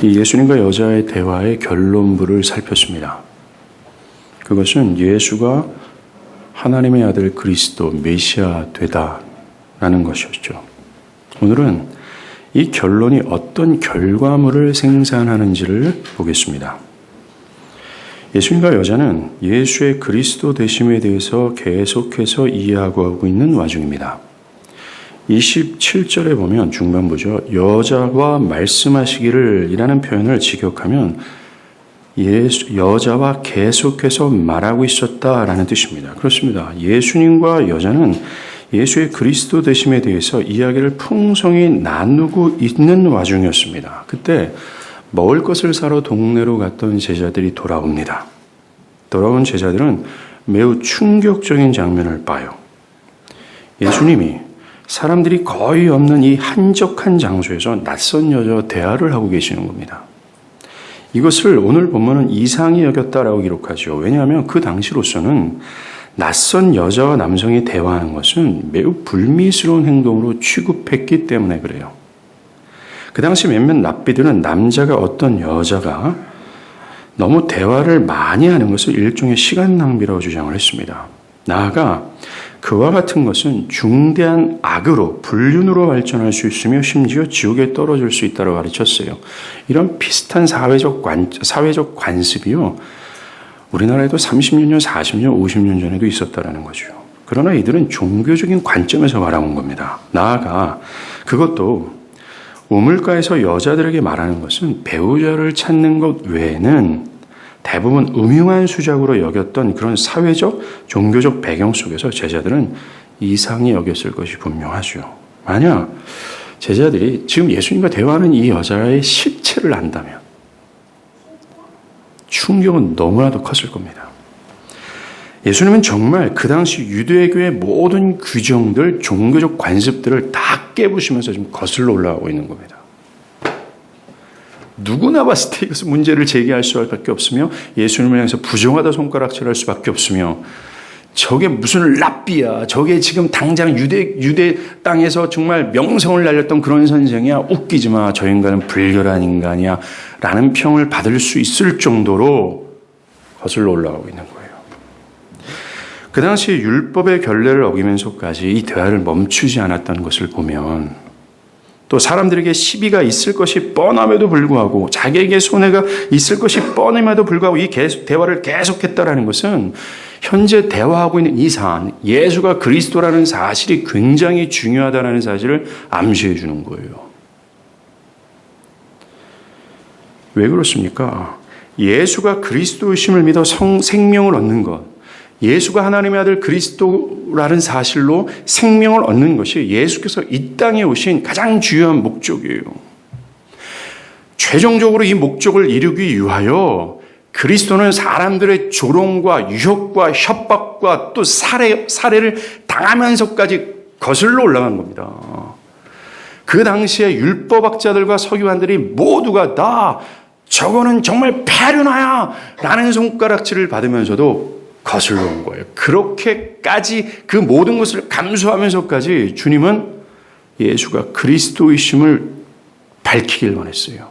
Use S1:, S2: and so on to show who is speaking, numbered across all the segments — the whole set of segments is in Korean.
S1: 이 예수님과 여자의 대화의 결론부를 살폈습니다. 그것은 예수가 하나님의 아들 그리스도 메시아 되다라는 것이었죠. 오늘은 이 결론이 어떤 결과물을 생산하는지를 보겠습니다. 예수님과 여자는 예수의 그리스도 되심에 대해서 계속해서 이해하고 있는 와중입니다. 27절에 보면 중반부죠. 여자와 말씀하시기를 이라는 표현을 직역하면 여자와 계속해서 말하고 있었다라는 뜻입니다. 그렇습니다. 예수님과 여자는 예수의 그리스도 되심에 대해서 이야기를 풍성히 나누고 있는 와중이었습니다. 그때 먹을 것을 사러 동네로 갔던 제자들이 돌아옵니다. 돌아온 제자들은 매우 충격적인 장면을 봐요. 예수님이 사람들이 거의 없는 이 한적한 장소에서 낯선 여자와 대화를 하고 계시는 겁니다. 이것을 오늘 본문은 이상히 여겼다라고 기록하죠. 왜냐하면 그 당시로서는 낯선 여자와 남성이 대화하는 것은 매우 불미스러운 행동으로 취급했기 때문에 그래요. 그 당시 몇몇 랍비들은 남자가 어떤 여자가 너무 대화를 많이 하는 것을 일종의 시간 낭비라고 주장을 했습니다. 나아가 그와 같은 것은 중대한 악으로 불륜으로 발전할 수 있으며 심지어 지옥에 떨어질 수 있다고 가르쳤어요. 이런 비슷한 사회적 관습이요. 우리나라에도 30년 전, 40년, 50년 전에도 있었다라는 거죠. 그러나 이들은 종교적인 관점에서 말하는 겁니다. 나아가 그것도 우물가에서 여자들에게 말하는 것은 배우자를 찾는 것 외에는 대부분 음흉한 수작으로 여겼던 그런 사회적, 종교적 배경 속에서 제자들은 이상히 여겼을 것이 분명하죠. 만약 제자들이 지금 예수님과 대화하는 이 여자의 실체를 안다면 충격은 너무나도 컸을 겁니다. 예수님은 정말 그 당시 유대교의 모든 규정들, 종교적 관습들을 다 깨부시면서 좀 거슬러 올라가고 있는 겁니다. 누구나 봤을 때 이것은 문제를 제기할 수밖에 없으며 예수님을 향해서 부정하다 손가락질할 수밖에 없으며 저게 무슨 랍비야, 저게 지금 당장 유대 땅에서 정말 명성을 날렸던 그런 선생이야, 웃기지 마, 저 인간은 불결한 인간이야 라는 평을 받을 수 있을 정도로 거슬러 올라가고 있는 거예요. 그 당시 율법의 결례를 어기면서까지 이 대화를 멈추지 않았다는 것을 보면 또 사람들에게 시비가 있을 것이 뻔함에도 불구하고 자기에게 손해가 있을 것이 뻔함에도 불구하고 이 대화를 계속했다라는 것은 현재 대화하고 있는 이 사안, 예수가 그리스도라는 사실이 굉장히 중요하다는 사실을 암시해 주는 거예요. 왜 그렇습니까? 예수가 그리스도이심을 믿어 생명을 얻는 것, 예수가 하나님의 아들 그리스도라는 사실로 생명을 얻는 것이 예수께서 이 땅에 오신 가장 중요한 목적이에요. 최종적으로 이 목적을 이루기 위하여 그리스도는 사람들의 조롱과 유혹과 협박과 또 살해를 당하면서까지 거슬러 올라간 겁니다. 그 당시에 율법학자들과 서기관들이 모두가 다 저거는 정말 폐륜하야 라는 손가락질을 받으면서도 거슬러 온 거예요. 그렇게까지 그 모든 것을 감수하면서까지 주님은 예수가 그리스도이심을 밝히길 원했어요.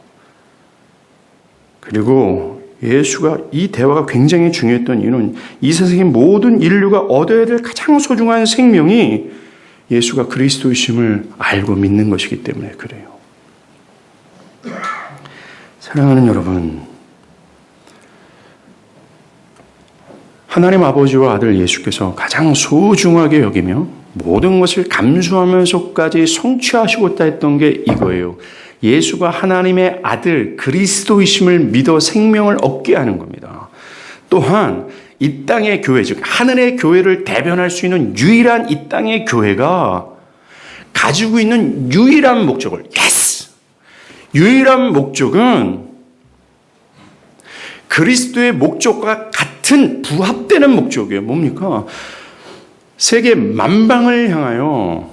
S1: 그리고 예수가 이 대화가 굉장히 중요했던 이유는 이 세상의 모든 인류가 얻어야 될 가장 소중한 생명이 예수가 그리스도이심을 알고 믿는 것이기 때문에 그래요. 사랑하는 여러분, 하나님 아버지와 아들 예수께서 가장 소중하게 여기며 모든 것을 감수하면서까지 성취하시고자 했던 게 이거예요. 예수가 하나님의 아들 그리스도이심을 믿어 생명을 얻게 하는 겁니다. 또한 이 땅의 교회, 즉 하늘의 교회를 대변할 수 있는 유일한 이 땅의 교회가 가지고 있는 유일한 목적을, 유일한 목적은 그리스도의 목적과 같은 부합되는 목적이에요. 뭡니까? 세계 만방을 향하여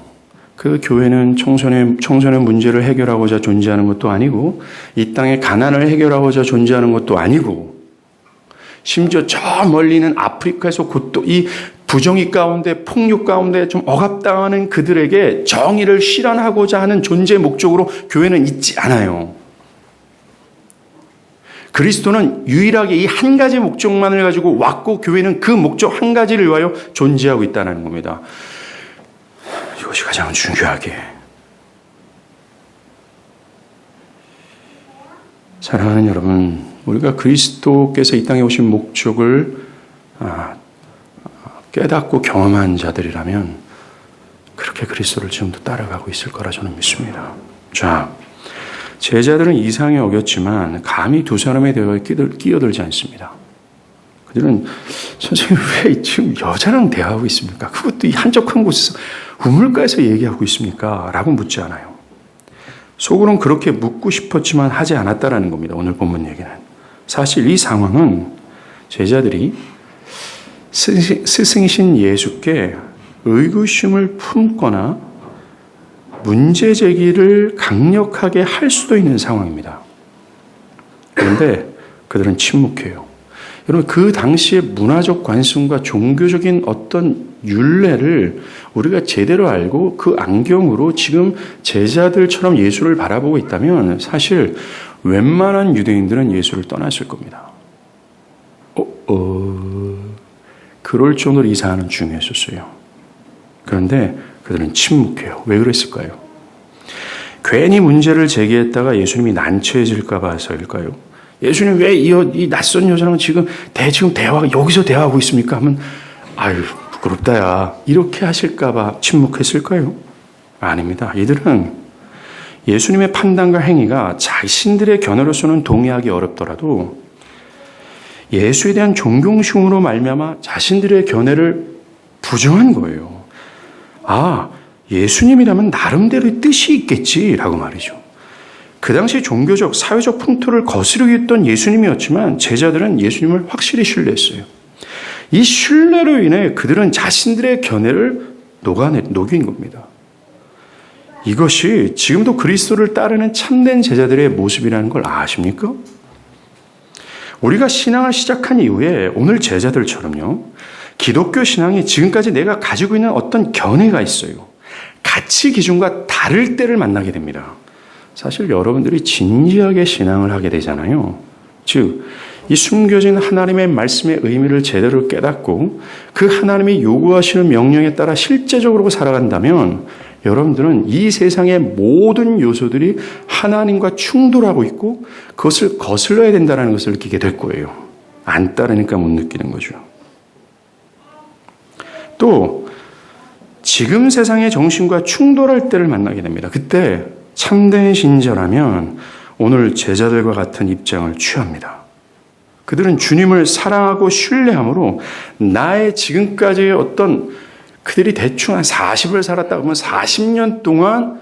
S1: 그 교회는 청소년의 문제를 해결하고자 존재하는 것도 아니고 이 땅의 가난을 해결하고자 존재하는 것도 아니고 심지어 저 멀리는 아프리카에서 곧또 이 부정의 가운데 폭력 가운데 좀 억압당하는 그들에게 정의를 실현하고자 하는 존재 목적으로 교회는 있지 않아요. 그리스도는 유일하게 이 한 가지 목적만을 가지고 왔고 교회는 그 목적 한 가지를 위하여 존재하고 있다는 겁니다. 이것이 가장 중요하게. 사랑하는 여러분, 우리가 그리스도께서 이 땅에 오신 목적을 깨닫고 경험한 자들이라면 그렇게 그리스도를 지금도 따라가고 있을 거라 저는 믿습니다. 자, 제자들은 이상히 어겼지만 감히 두 사람의 대화에 끼어들지 않습니다. 그들은 선생님 왜 지금 여자랑 대화하고 있습니까? 그것도 이 한적한 곳에서 우물가에서 얘기하고 있습니까? 라고 묻지 않아요. 속으로는 그렇게 묻고 싶었지만 하지 않았다라는 겁니다. 오늘 본문 얘기는. 사실 이 상황은 제자들이 스승이신 예수께 의구심을 품거나 문제 제기를 강력하게 할 수도 있는 상황입니다. 그런데 그들은 침묵해요. 여러분, 그 당시의 문화적 관습과 종교적인 어떤 율례를 우리가 제대로 알고 그 안경으로 지금 제자들처럼 예수를 바라보고 있다면 사실 웬만한 유대인들은 예수를 떠났을 겁니다. 그럴 정도로 이 사안은 중요했었어요. 그런데 그들은 침묵해요. 왜 그랬을까요? 괜히 문제를 제기했다가 예수님이 난처해질까 봐서일까요? 예수님 왜 이 낯선 여자랑 지금 여기서 대화하고 있습니까? 하면 아유 부끄럽다 야 이렇게 하실까 봐 침묵했을까요? 아닙니다. 이들은 예수님의 판단과 행위가 자신들의 견해로서는 동의하기 어렵더라도 예수에 대한 존경심으로 말미암아 자신들의 견해를 부정한 거예요. 예수님이라면 나름대로의 뜻이 있겠지라고 말이죠. 그 당시 종교적, 사회적 풍토를 거스르고 있던 예수님이었지만 제자들은 예수님을 확실히 신뢰했어요. 이 신뢰로 인해 그들은 자신들의 견해를 녹인 겁니다. 이것이 지금도 그리스도를 따르는 참된 제자들의 모습이라는 걸 아십니까? 우리가 신앙을 시작한 이후에 오늘 제자들처럼요. 기독교 신앙이 지금까지 내가 가지고 있는 어떤 견해가 있어요. 가치 기준과 다를 때를 만나게 됩니다. 사실 여러분들이 진지하게 신앙을 하게 되잖아요. 즉, 이 숨겨진 하나님의 말씀의 의미를 제대로 깨닫고 그 하나님이 요구하시는 명령에 따라 실제적으로 살아간다면 여러분들은 이 세상의 모든 요소들이 하나님과 충돌하고 있고 그것을 거슬러야 된다는 것을 느끼게 될 거예요. 안 따르니까 못 느끼는 거죠. 또 지금 세상의 정신과 충돌할 때를 만나게 됩니다. 그때 참된 신자라면 오늘 제자들과 같은 입장을 취합니다. 그들은 주님을 사랑하고 신뢰함으로 나의 지금까지의 어떤 그들이 대충 한 40을 살았다 보면 40년 동안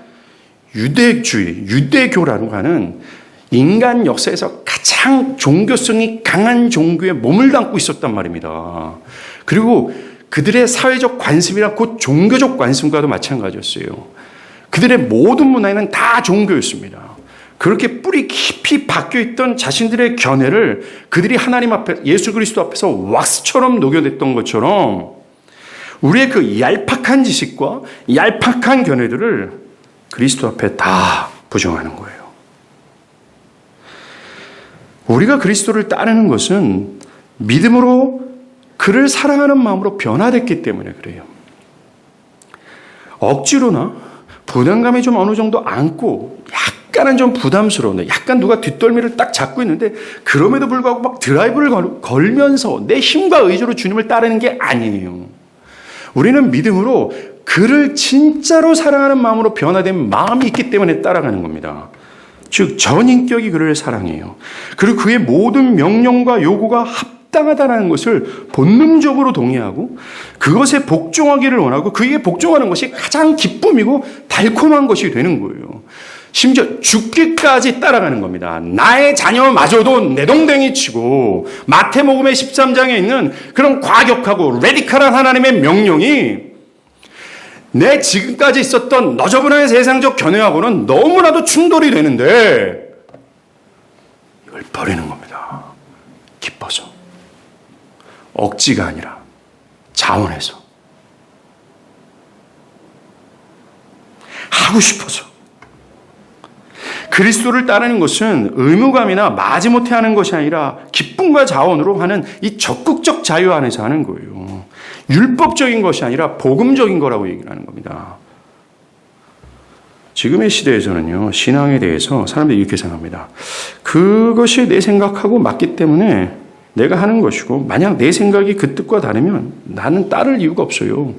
S1: 유대교라고 하는 인간 역사에서 가장 종교성이 강한 종교에 몸을 담고 있었단 말입니다. 그리고 그들의 사회적 관습이랑 곧 종교적 관습과도 마찬가지였어요. 그들의 모든 문화에는 다 종교였습니다. 그렇게 뿌리 깊이 박혀있던 자신들의 견해를 그들이 하나님 앞에 예수 그리스도 앞에서 왁스처럼 녹여냈던 것처럼 우리의 그 얄팍한 지식과 얄팍한 견해들을 그리스도 앞에 다 부정하는 거예요. 우리가 그리스도를 따르는 것은 믿음으로 그를 사랑하는 마음으로 변화됐기 때문에 그래요. 억지로나 부담감이 좀 어느 정도 안고 약간은 좀 부담스러운데 약간 누가 뒷덜미를 딱 잡고 있는데 그럼에도 불구하고 막 드라이브를 걸면서 내 힘과 의지로 주님을 따르는 게 아니에요. 우리는 믿음으로 그를 진짜로 사랑하는 마음으로 변화된 마음이 있기 때문에 따라가는 겁니다. 즉 전인격이 그를 사랑해요. 그리고 그의 모든 명령과 요구가 합당하다는 것을 본능적으로 동의하고 그것에 복종하기를 원하고 그에게 복종하는 것이 가장 기쁨이고 달콤한 것이 되는 거예요. 심지어 죽기까지 따라가는 겁니다. 나의 자녀마저도 내동댕이 치고 마태복음의 13장에 있는 그런 과격하고 레디컬한 하나님의 명령이 내 지금까지 있었던 너저분한 세상적 견해하고는 너무나도 충돌이 되는데 이걸 버리는 겁니다. 기뻐서. 억지가 아니라 자원해서. 하고 싶어서. 그리스도를 따르는 것은 의무감이나 마지못해 하는 것이 아니라 기쁨과 자원으로 하는 이 적극적 자유 안에서 하는 거예요. 율법적인 것이 아니라 복음적인 거라고 얘기를 하는 겁니다. 지금의 시대에서는요, 신앙에 대해서 사람들이 이렇게 생각합니다. 그것이 내 생각하고 맞기 때문에 내가 하는 것이고, 만약 내 생각이 그 뜻과 다르면 나는 따를 이유가 없어요.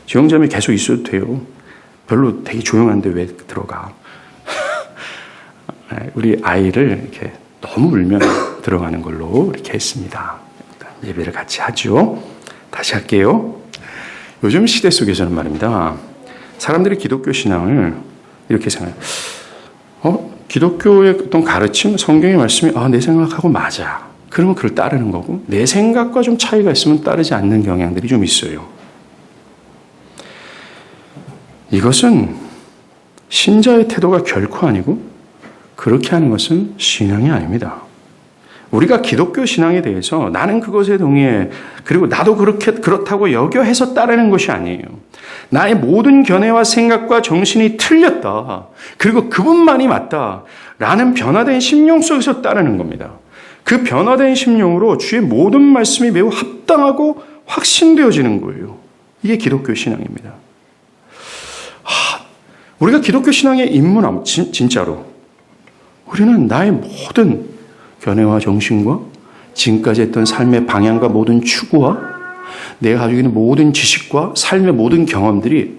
S1: 지형자매 계속 있어도 돼요. 별로 되게 조용한데 왜 들어가? 우리 아이를 이렇게 너무 울면 들어가는 걸로 이렇게 했습니다. 예배를 같이 하죠. 다시 할게요. 요즘 시대 속에서는 말입니다. 사람들이 기독교 신앙을 이렇게 생각해요. 기독교의 어떤 가르침, 성경의 말씀이 내 생각하고 맞아. 그러면 그걸 따르는 거고, 내 생각과 좀 차이가 있으면 따르지 않는 경향들이 좀 있어요. 이것은 신자의 태도가 결코 아니고 그렇게 하는 것은 신앙이 아닙니다. 우리가 기독교 신앙에 대해서 나는 그것에 동의해, 그리고 나도 그렇다고 여겨 해서 따르는 것이 아니에요. 나의 모든 견해와 생각과 정신이 틀렸다. 그리고 그분만이 맞다. 라는 변화된 심령 속에서 따르는 겁니다. 그 변화된 심령으로 주의 모든 말씀이 매우 합당하고 확신되어지는 거예요. 이게 기독교 신앙입니다. 우리가 기독교 신앙에 입문하면 진짜로 우리는 나의 모든 견해와 정신과 지금까지 했던 삶의 방향과 모든 추구와 내가 가지고 있는 모든 지식과 삶의 모든 경험들이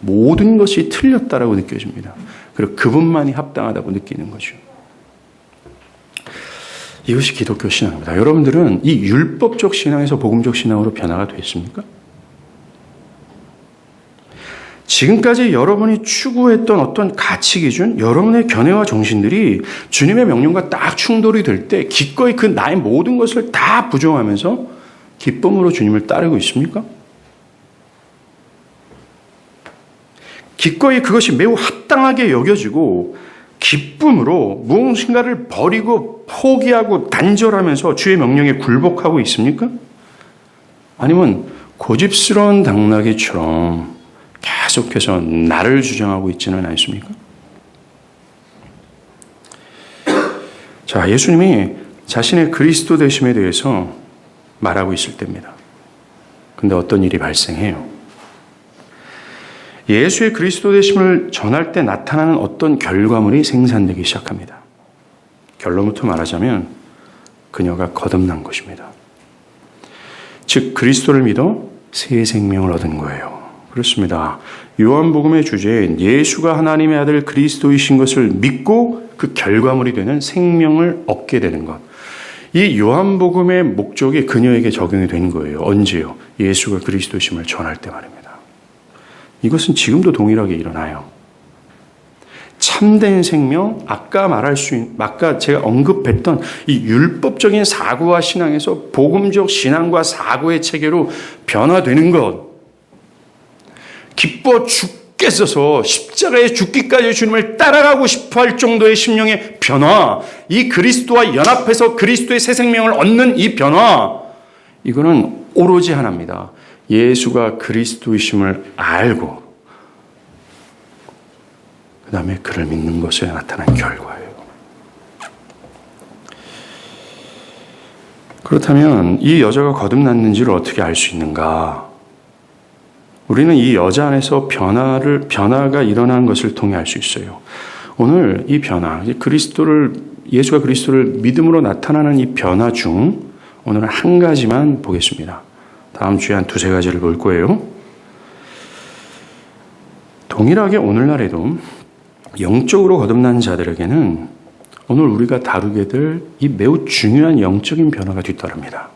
S1: 모든 것이 틀렸다라고 느껴집니다. 그리고 그분만이 합당하다고 느끼는 거죠. 이것이 기독교 신앙입니다. 여러분들은 이 율법적 신앙에서 복음적 신앙으로 변화가 됐습니까? 지금까지 여러분이 추구했던 어떤 가치 기준, 여러분의 견해와 정신들이 주님의 명령과 딱 충돌이 될 때 기꺼이 그 나의 모든 것을 다 부정하면서 기쁨으로 주님을 따르고 있습니까? 기꺼이 그것이 매우 합당하게 여겨지고 기쁨으로 무엇인가를 버리고 포기하고 단절하면서 주의 명령에 굴복하고 있습니까? 아니면 고집스러운 당나귀처럼 계속해서 나를 주장하고 있지는 않습니까? 자, 예수님이 자신의 그리스도 되심에 대해서 말하고 있을 때입니다. 근데 어떤 일이 발생해요? 예수의 그리스도 되심을 전할 때 나타나는 어떤 결과물이 생산되기 시작합니다. 결론부터 말하자면 그녀가 거듭난 것입니다. 즉 그리스도를 믿어 새 생명을 얻은 거예요. 그렇습니다. 요한복음의 주제인 예수가 하나님의 아들 그리스도이신 것을 믿고 그 결과물이 되는 생명을 얻게 되는 것. 이 요한복음의 목적이 그녀에게 적용이 된 거예요. 언제요? 예수가 그리스도이심을 전할 때 말입니다. 이것은 지금도 동일하게 일어나요. 참된 생명, 아까 제가 언급했던 이 율법적인 사고와 신앙에서 복음적 신앙과 사고의 체계로 변화되는 것. 기뻐 죽겠어서 십자가에 죽기까지 주님을 따라가고 싶어 할 정도의 심령의 변화, 이 그리스도와 연합해서 그리스도의 새 생명을 얻는 이 변화, 이거는 오로지 하나입니다. 예수가 그리스도이심을 알고 그 다음에 그를 믿는 것에 나타난 결과예요. 그렇다면 이 여자가 거듭났는지를 어떻게 알 수 있는가? 우리는 이 여자 안에서 변화가 일어난 것을 통해 알 수 있어요. 오늘 이 변화, 예수가 그리스도를 믿음으로 나타나는 이 변화 중 오늘은 한 가지만 보겠습니다. 다음 주에 한 두세 가지를 볼 거예요. 동일하게 오늘날에도 영적으로 거듭난 자들에게는 오늘 우리가 다루게 될 이 매우 중요한 영적인 변화가 뒤따릅니다.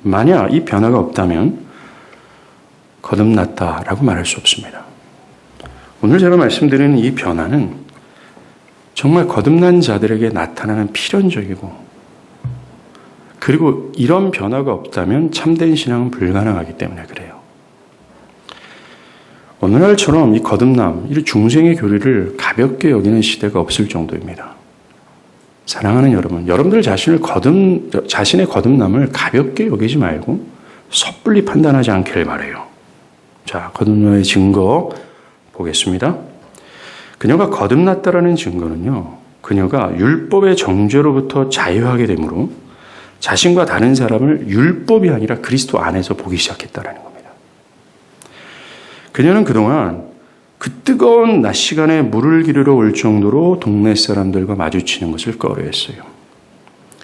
S1: 만약 이 변화가 없다면 거듭났다라고 말할 수 없습니다. 오늘 제가 말씀드리는 이 변화는 정말 거듭난 자들에게 나타나는 필연적이고 그리고 이런 변화가 없다면 참된 신앙은 불가능하기 때문에 그래요. 오늘날처럼 이 거듭남, 이 중생의 교리를 가볍게 여기는 시대가 없을 정도입니다. 사랑하는 여러분, 여러분들 자신의 거듭남을 가볍게 여기지 말고 섣불리 판단하지 않기를 바라요. 자, 거듭남의 증거 보겠습니다. 그녀가 거듭났다라는 증거는요, 그녀가 율법의 정죄로부터 자유하게 되므로 자신과 다른 사람을 율법이 아니라 그리스도 안에서 보기 시작했다라는 겁니다. 그녀는 그동안 그 뜨거운 낮 시간에 물을 기르러 올 정도로 동네 사람들과 마주치는 것을 꺼려했어요.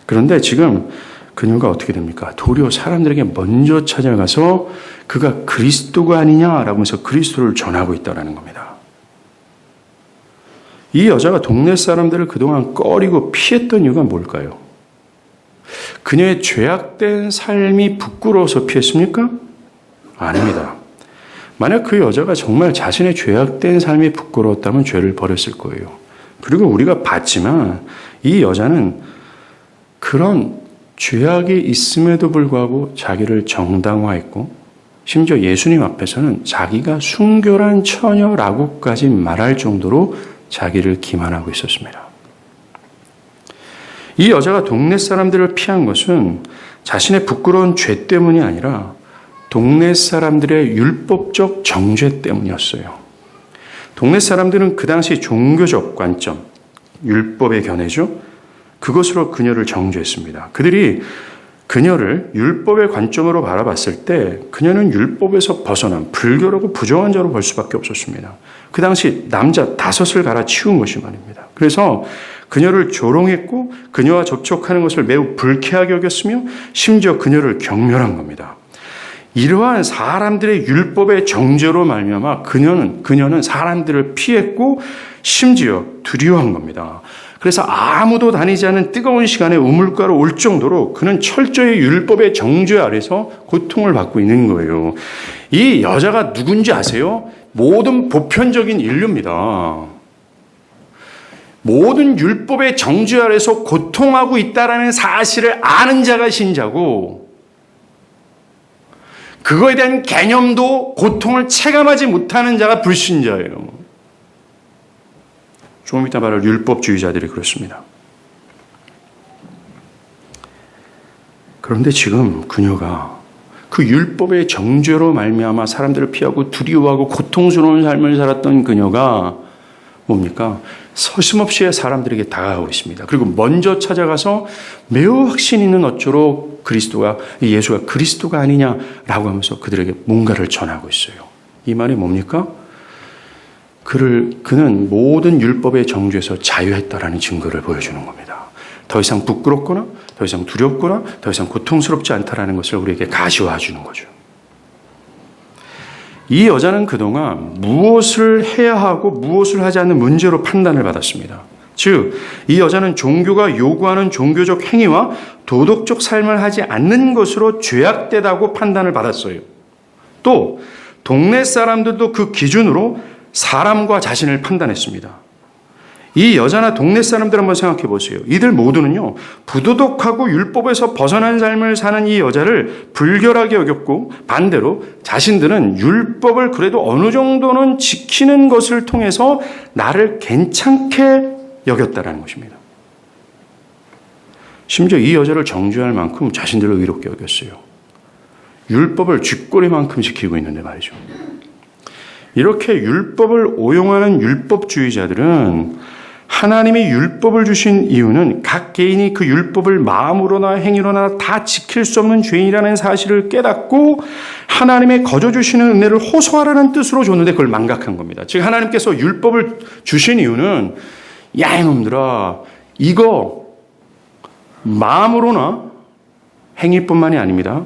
S1: 그런데 지금 그녀가 어떻게 됩니까? 도리어 사람들에게 먼저 찾아가서 그가 그리스도가 아니냐라고 하면서 그리스도를 전하고 있다는 겁니다. 이 여자가 동네 사람들을 그동안 꺼리고 피했던 이유가 뭘까요? 그녀의 죄악된 삶이 부끄러워서 피했습니까? 아닙니다. 만약 그 여자가 정말 자신의 죄악된 삶이 부끄러웠다면 죄를 버렸을 거예요. 그리고 우리가 봤지만 이 여자는 그런 죄악이 있음에도 불구하고 자기를 정당화했고 심지어 예수님 앞에서는 자기가 순결한 처녀라고까지 말할 정도로 자기를 기만하고 있었습니다. 이 여자가 동네 사람들을 피한 것은 자신의 부끄러운 죄 때문이 아니라 동네 사람들의 율법적 정죄 때문이었어요. 동네 사람들은 그 당시 종교적 관점, 율법의 견해죠. 그것으로 그녀를 정죄했습니다. 그들이 그녀를 율법의 관점으로 바라봤을 때 그녀는 율법에서 벗어난 불결하고 부정한 자로 볼 수밖에 없었습니다. 그 당시 남자 5을 갈아치운 것이 말입니다. 그래서 그녀를 조롱했고 그녀와 접촉하는 것을 매우 불쾌하게 여겼으며 심지어 그녀를 경멸한 겁니다. 이러한 사람들의 율법의 정죄로 말미암아 그녀는 사람들을 피했고 심지어 두려워한 겁니다. 그래서 아무도 다니지 않은 뜨거운 시간에 우물가로 올 정도로 그는 철저히 율법의 정죄 아래서 고통을 받고 있는 거예요. 이 여자가 누군지 아세요? 모든 보편적인 인류입니다. 모든 율법의 정죄 아래서 고통하고 있다는 사실을 아는 자가 신자고 그거에 대한 개념도 고통을 체감하지 못하는 자가 불신자예요. 조금 이따 말할 율법주의자들이 그렇습니다. 그런데 지금 그녀가 그 율법의 정죄로 말미암아 사람들을 피하고 두려워하고 고통스러운 삶을 살았던 그녀가 뭡니까? 서슴없이 사람들에게 다가가고 있습니다. 그리고 먼저 찾아가서 매우 확신 있는 어조로 예수가 그리스도가 아니냐라고 하면서 그들에게 뭔가를 전하고 있어요. 이 말이 뭡니까? 그는 모든 율법의 정죄에서 자유했다라는 증거를 보여주는 겁니다. 더 이상 부끄럽거나 더 이상 두렵거나 더 이상 고통스럽지 않다라는 것을 우리에게 가시화해 주는 거죠. 이 여자는 그동안 무엇을 해야 하고 무엇을 하지 않는 문제로 판단을 받았습니다. 즉, 이 여자는 종교가 요구하는 종교적 행위와 도덕적 삶을 하지 않는 것으로 죄악되다고 판단을 받았어요. 또 동네 사람들도 그 기준으로 사람과 자신을 판단했습니다. 이 여자나 동네 사람들 한번 생각해 보세요. 이들 모두는요, 부도덕하고 율법에서 벗어난 삶을 사는 이 여자를 불결하게 여겼고 반대로 자신들은 율법을 그래도 어느 정도는 지키는 것을 통해서 나를 괜찮게 여겼다라는 것입니다. 심지어 이 여자를 정죄할 만큼 자신들을 의롭게 여겼어요. 율법을 쥐꼬리만큼 지키고 있는데 말이죠. 이렇게 율법을 오용하는 율법주의자들은 하나님이 율법을 주신 이유는 각 개인이 그 율법을 마음으로나 행위로나 다 지킬 수 없는 죄인이라는 사실을 깨닫고 하나님의 거저 주시는 은혜를 호소하라는 뜻으로 줬는데 그걸 망각한 겁니다. 즉 하나님께서 율법을 주신 이유는 야 이놈들아 이거 마음으로나 행위뿐만이 아닙니다.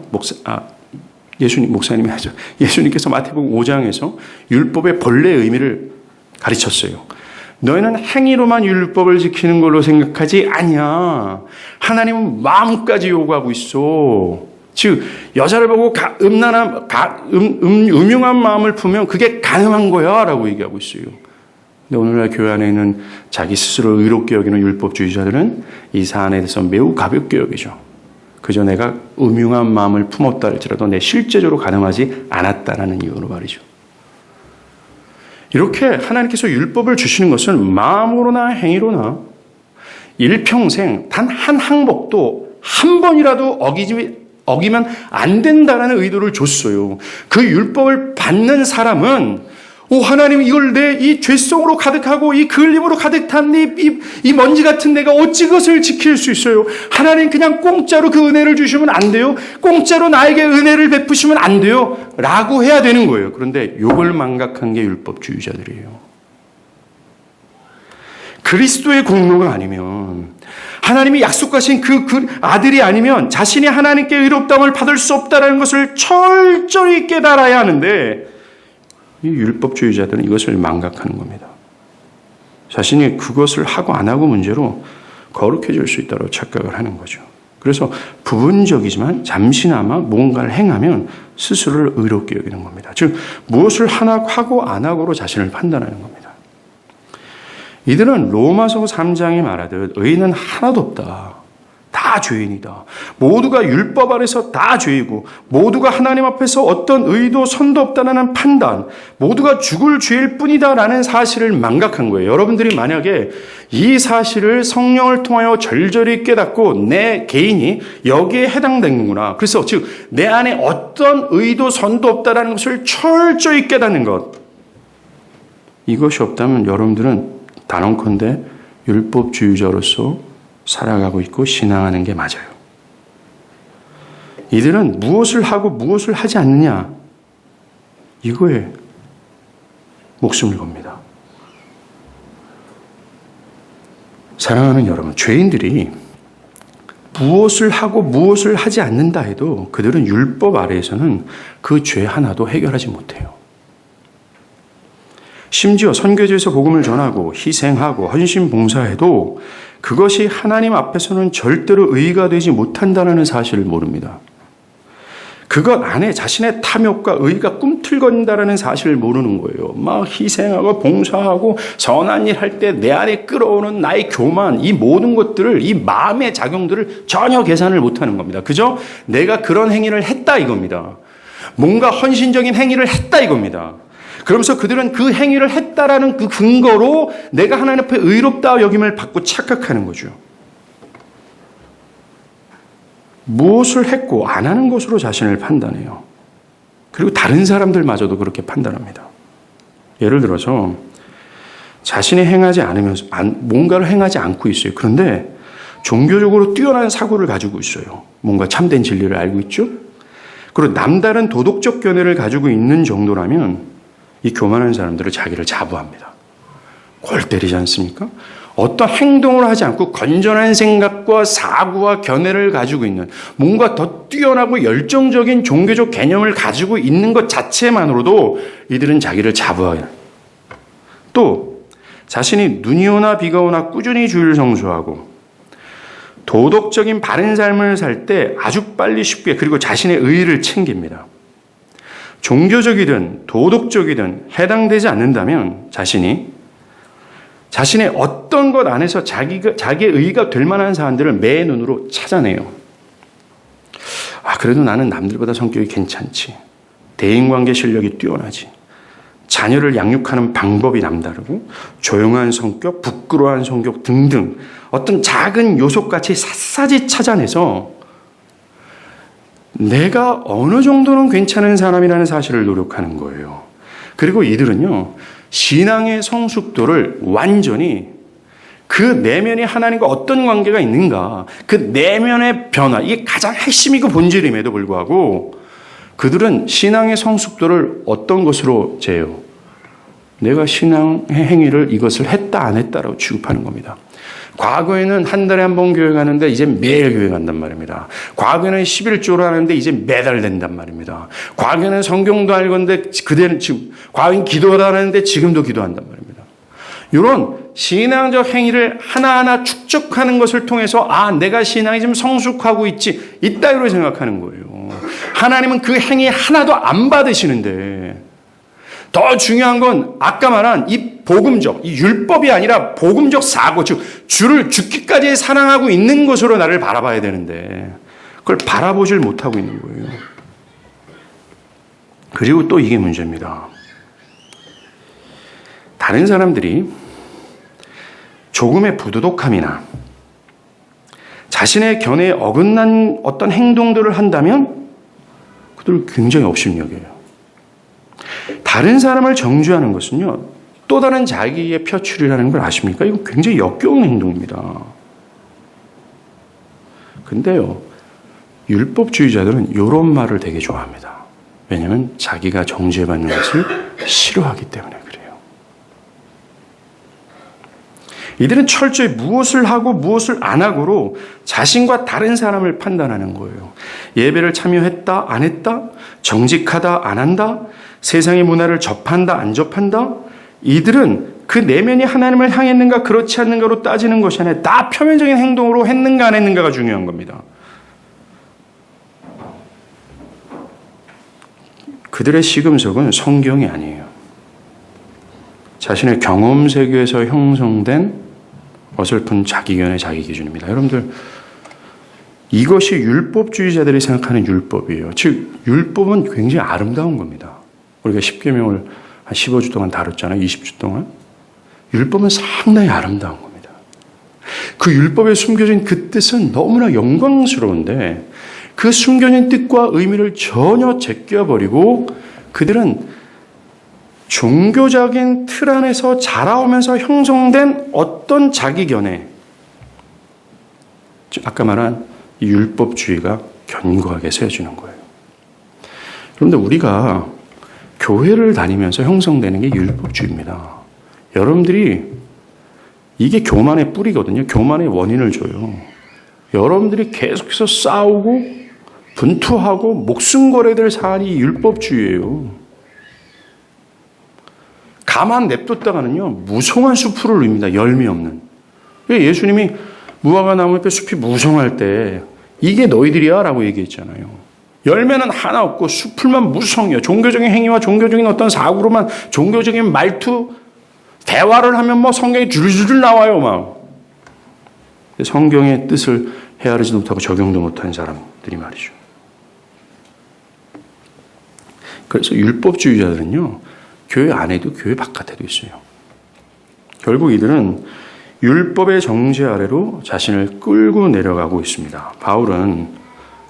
S1: 목사님이 하죠. 예수님께서 마태복음 5장에서 율법의 본래의 의미를 가르쳤어요. 너희는 행위로만 율법을 지키는 걸로 생각하지 아니야. 하나님은 마음까지 요구하고 있어. 즉 여자를 보고 음흉한 마음을 품으면 그게 가능한 거야 라고 얘기하고 있어요. 근데 오늘날 교회 안에 있는 자기 스스로 의롭게 여기는 율법주의자들은 이 사안에 대해서 매우 가볍게 여기죠. 그저 내가 음흉한 마음을 품었다 할지라도 내 실제적으로 가능하지 않았다라는 이유로 말이죠. 이렇게 하나님께서 율법을 주시는 것은 마음으로나 행위로나 일평생 단 한 항목도 한 번이라도 어기면 안 된다라는 의도를 줬어요. 그 율법을 받는 사람은 오, 하나님, 이걸 내 이 죄성으로 가득하고 이 그을림으로 가득 탄 이 먼지 같은 내가 어찌 그것을 지킬 수 있어요? 하나님, 그냥 공짜로 그 은혜를 주시면 안 돼요? 공짜로 나에게 은혜를 베푸시면 안 돼요? 라고 해야 되는 거예요. 그런데 이걸 망각한 게 율법주의자들이에요. 그리스도의 공로가 아니면, 하나님이 약속하신 그 아들이 아니면 자신이 하나님께 의롭다함을 받을 수 없다는 것을 철저히 깨달아야 하는데, 이 율법주의자들은 이것을 망각하는 겁니다. 자신이 그것을 하고 안 하고 문제로 거룩해질 수 있다고 착각을 하는 거죠. 그래서 부분적이지만 잠시나마 뭔가를 행하면 스스로를 의롭게 여기는 겁니다. 즉, 무엇을 하고 안 하고로 자신을 판단하는 겁니다. 이들은 로마서 3장에 말하듯 의인은 하나도 없다. 다 죄인이다. 모두가 율법 아래서 다 죄이고 모두가 하나님 앞에서 어떤 의도 선도 없다는 판단, 모두가 죽을 죄일 뿐이다라는 사실을 망각한 거예요. 여러분들이 만약에 이 사실을 성령을 통하여 절절히 깨닫고 내 개인이 여기에 해당되는구나. 그래서 즉 내 안에 어떤 의도 선도 없다라는 것을 철저히 깨닫는 것. 이것이 없다면 여러분들은 단언컨대 율법주의자로서 살아가고 있고 신앙하는 게 맞아요. 이들은 무엇을 하고 무엇을 하지 않느냐, 이거에 목숨을 겁니다. 사랑하는 여러분, 죄인들이 무엇을 하고 무엇을 하지 않는다 해도 그들은 율법 아래에서는 그 죄 하나도 해결하지 못해요. 심지어 선교지에서 복음을 전하고 희생하고 헌신 봉사해도 그것이 하나님 앞에서는 절대로 의의가 되지 못한다는 사실을 모릅니다. 그것 안에 자신의 탐욕과 의의가 꿈틀거린다는 사실을 모르는 거예요. 막 희생하고 봉사하고 선한 일 할 때 내 안에 끌어오는 나의 교만, 이 모든 것들을, 이 마음의 작용들을 전혀 계산을 못하는 겁니다. 그저 내가 그런 행위를 했다 이겁니다. 뭔가 헌신적인 행위를 했다 이겁니다. 그러면서 그들은 그 행위를 했다라는 그 근거로 내가 하나님 앞에 의롭다 여김을 받고 착각하는 거죠. 무엇을 했고 안 하는 것으로 자신을 판단해요. 그리고 다른 사람들마저도 그렇게 판단합니다. 예를 들어서 자신이 행하지 않으면서 뭔가를 행하지 않고 있어요. 그런데 종교적으로 뛰어난 사고를 가지고 있어요. 뭔가 참된 진리를 알고 있죠. 그리고 남다른 도덕적 견해를 가지고 있는 정도라면 이 교만한 사람들은 자기를 자부합니다. 골 때리지 않습니까? 어떤 행동을 하지 않고 건전한 생각과 사고와 견해를 가지고 있는, 뭔가 더 뛰어나고 열정적인 종교적 개념을 가지고 있는 것 자체만으로도 이들은 자기를 자부해요. 또 자신이 눈이 오나 비가 오나 꾸준히 주일 성수하고 도덕적인 바른 삶을 살 때 아주 빨리 쉽게, 그리고 자신의 의의를 챙깁니다. 종교적이든 도덕적이든 해당되지 않는다면 자신의 어떤 것 안에서 자기의 의의가 될 만한 사람들을 매 눈으로 찾아내요. 그래도 나는 남들보다 성격이 괜찮지. 대인관계 실력이 뛰어나지. 자녀를 양육하는 방법이 남다르고 조용한 성격, 부끄러워한 성격 등등 어떤 작은 요소까지 샅샅이 찾아내서 내가 어느 정도는 괜찮은 사람이라는 사실을 노력하는 거예요. 그리고 이들은요, 신앙의 성숙도를 완전히 그 내면이 하나님과 어떤 관계가 있는가, 그 내면의 변화, 이게 가장 핵심이고 본질임에도 불구하고 그들은 신앙의 성숙도를 어떤 것으로 재요? 내가 신앙의 행위를 이것을 했다 안 했다라고 취급하는 겁니다. 과거에는 한 달에 한 번 교회 가는데 이제 매일 교회 간단 말입니다. 과거에는 11조를 하는데 이제 매달 된단 말입니다. 과거에는 성경도 알건데 그대는 지금, 과거엔 기도를 하는데 지금도 기도한단 말입니다. 이런 신앙적 행위를 하나하나 축적하는 것을 통해서 내가 신앙이 좀 성숙하고 있다 이렇게 생각하는 거예요. 하나님은 그 행위 하나도 안 받으시는데, 더 중요한 건 아까 말한 이 복음적, 이 율법이 아니라 복음적 사고, 즉 주를 죽기까지 사랑하고 있는 것으로 나를 바라봐야 되는데 그걸 바라보질 못하고 있는 거예요. 그리고 또 이게 문제입니다. 다른 사람들이 조금의 부도덕함이나 자신의 견해에 어긋난 어떤 행동들을 한다면 그들을 굉장히 업신여겨요. 다른 사람을 정죄하는 것은요, 또 다른 자기의 표출이라는 걸 아십니까? 이거 굉장히 역겨운 행동입니다. 근데요, 율법주의자들은 이런 말을 되게 좋아합니다. 왜냐하면 자기가 정죄받는 것을 싫어하기 때문에 그래요. 이들은 철저히 무엇을 하고 무엇을 안 하고로 자신과 다른 사람을 판단하는 거예요. 예배를 참여했다, 안 했다, 정직하다, 안 한다, 세상의 문화를 접한다, 안 접한다. 이들은 그 내면이 하나님을 향했는가 그렇지 않는가로 따지는 것이 아니라 다 표면적인 행동으로 했는가 안 했는가가 중요한 겁니다. 그들의 시금석은 성경이 아니에요. 자신의 경험 세계에서 형성된 어설픈 자기견의 자기 기준입니다. 여러분들, 이것이 율법주의자들이 생각하는 율법이에요. 즉, 율법은 굉장히 아름다운 겁니다. 우리가 십계명을 한 15주 동안 다뤘잖아요. 20주 동안. 율법은 상당히 아름다운 겁니다. 그 율법에 숨겨진 그 뜻은 너무나 영광스러운데 그 숨겨진 뜻과 의미를 전혀 제껴버리고 그들은 종교적인 틀 안에서 자라오면서 형성된 어떤 자기견에, 아까 말한 이 율법주의가 견고하게 세워지는 거예요. 그런데 우리가 교회를 다니면서 형성되는 게 율법주의입니다. 여러분들이, 이게 교만의 뿌리거든요. 교만의 원인을 줘요. 여러분들이 계속해서 싸우고 분투하고 목숨 걸어야 될 사안이 율법주의예요. 가만 냅뒀다가는요, 무성한 수풀을 릅니다. 열매 없는. 예수님이 무화과 나무 옆에 숲이 무성할 때 이게 너희들이야 라고 얘기했잖아요. 열매는 하나 없고 수풀만 무성해요. 종교적인 행위와 종교적인 어떤 사고로만, 종교적인 말투, 대화를 하면 뭐 성경이 줄줄 나와요, 막. 성경의 뜻을 헤아리지도 못하고 적용도 못한 사람들이 말이죠. 그래서 율법주의자들은요, 교회 안에도 교회 바깥에도 있어요. 결국 이들은 율법의 정죄 아래로 자신을 끌고 내려가고 있습니다. 바울은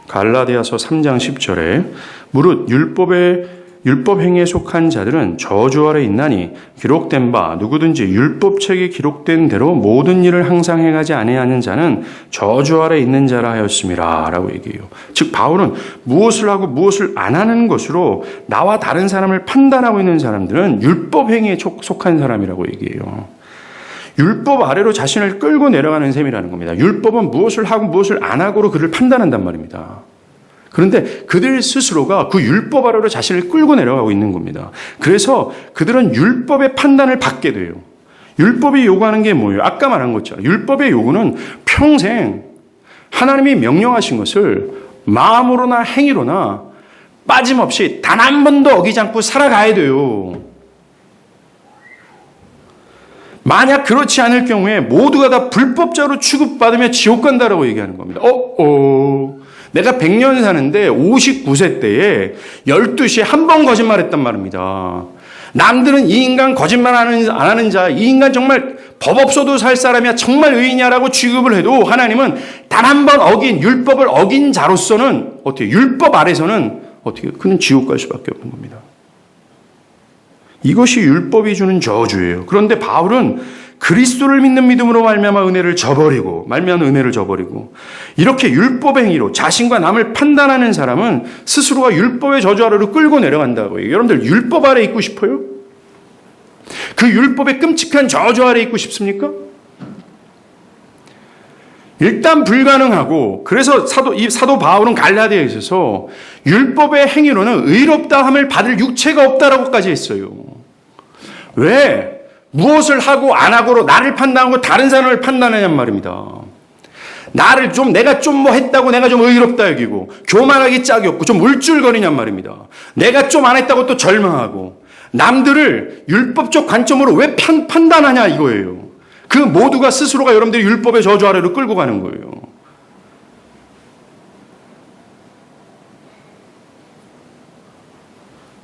S1: 갈라디아서 3장 10절에 무릇 율법 행위에 속한 자들은 저주 아래 있나니 기록된 바 누구든지 율법책에 기록된 대로 모든 일을 항상 행하지 아니하는 자는 저주 아래 있는 자라 하였음이라 라고 얘기해요. 즉 바울은 무엇을 하고 무엇을 안 하는 것으로 나와 다른 사람을 판단하고 있는 사람들은 율법 행위에 속한 사람이라고 얘기해요. 율법 아래로 자신을 끌고 내려가는 셈이라는 겁니다. 율법은 무엇을 하고 무엇을 안 하고로 그를 판단한단 말입니다. 그런데 그들 스스로가 그 율법 아래로 자신을 끌고 내려가고 있는 겁니다. 그래서 그들은 율법의 판단을 받게 돼요. 율법이 요구하는 게 뭐예요? 아까 말한 것처럼 율법의 요구는 평생 하나님이 명령하신 것을 마음으로나 행위로나 빠짐없이 단 한 번도 어기지 않고 살아가야 돼요. 만약 그렇지 않을 경우에 모두가 다 불법자로 취급받으며 지옥 간다라고 얘기하는 겁니다. 내가 100년 사는데 59세 때에 12시에 한 번 거짓말했단 말입니다. 남들은 이 인간 거짓말 안 하는 자, 이 인간 정말 법 없어도 살 사람이야, 정말 의인이야라고 취급을 해도 하나님은 단 한 번 율법을 어긴 자로서는 어떻게, 율법 아래서는 어떻게, 그는 지옥 갈 수밖에 없는 겁니다. 이것이 율법이 주는 저주예요. 그런데 바울은 그리스도를 믿는 믿음으로 말미암아 은혜를 저버리고 이렇게 율법의 행위로 자신과 남을 판단하는 사람은 스스로가 율법의 저주 아래로 끌고 내려간다고요. 여러분들 율법 아래 있고 싶어요? 그 율법의 끔찍한 저주 아래 있고 싶습니까? 일단 불가능하고, 그래서 사도 바울은 갈라디아에 있어서 율법의 행위로는 의롭다 함을 받을 육체가 없다라고까지 했어요. 왜? 무엇을 하고 안 하고로 나를 판단하고 다른 사람을 판단하냔 말입니다. 내가 좀 뭐 했다고 내가 좀 의롭다 여기고, 교만하기 짝이 없고 좀 울줄거리냔 말입니다. 내가 좀 안 했다고 또 절망하고, 남들을 율법적 관점으로 왜 판단하냐 이거예요. 그 모두가 스스로가 여러분들이 율법의 저주 아래로 끌고 가는 거예요.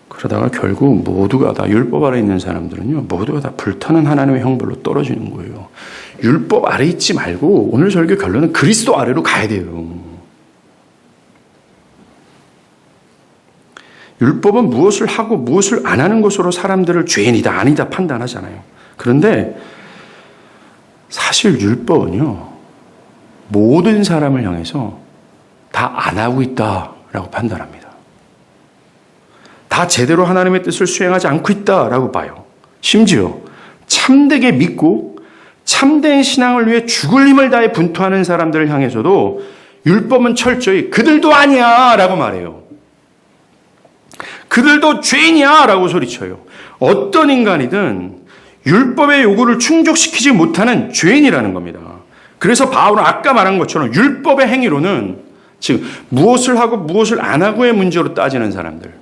S1: 그러다가 결국 모두가 다 율법 아래 있는 사람들은요, 모두가 다 불타는 하나님의 형벌로 떨어지는 거예요. 율법 아래 있지 말고 오늘 설교 결론은 그리스도 아래로 가야 돼요. 율법은 무엇을 하고 무엇을 안 하는 것으로 사람들을 죄인이다 아니다 판단하잖아요. 그런데 사실 율법은요, 모든 사람을 향해서 다 안 하고 있다라고 판단합니다. 다 제대로 하나님의 뜻을 수행하지 않고 있다라고 봐요. 심지어 참되게 믿고 참된 신앙을 위해 죽을 힘을 다해 분투하는 사람들을 향해서도 율법은 철저히 그들도 아니야 라고 말해요. 그들도 죄인이야 라고 소리쳐요. 어떤 인간이든 율법의 요구를 충족시키지 못하는 죄인이라는 겁니다. 그래서 바울은 아까 말한 것처럼 율법의 행위로는 즉 무엇을 하고 무엇을 안 하고의 문제로 따지는 사람들,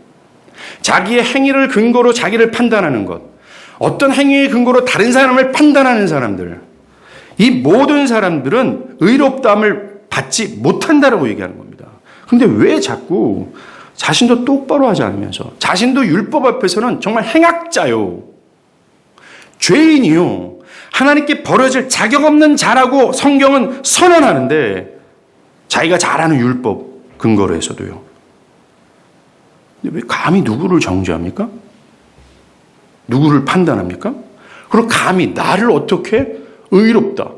S1: 자기의 행위를 근거로 자기를 판단하는 것, 어떤 행위의 근거로 다른 사람을 판단하는 사람들, 이 모든 사람들은 의롭다함을 받지 못한다라고 얘기하는 겁니다. 그런데 왜 자꾸 자신도 똑바로 하지 않으면서 자신도 율법 앞에서는 정말 행악자요, 죄인이요, 하나님께 버려질 자격 없는 자라고 성경은 선언하는데 자기가 잘하는 율법 근거로 해서도요. 근데 왜 감히 누구를 정죄합니까? 누구를 판단합니까? 그리고 감히 나를 어떻게 의롭다,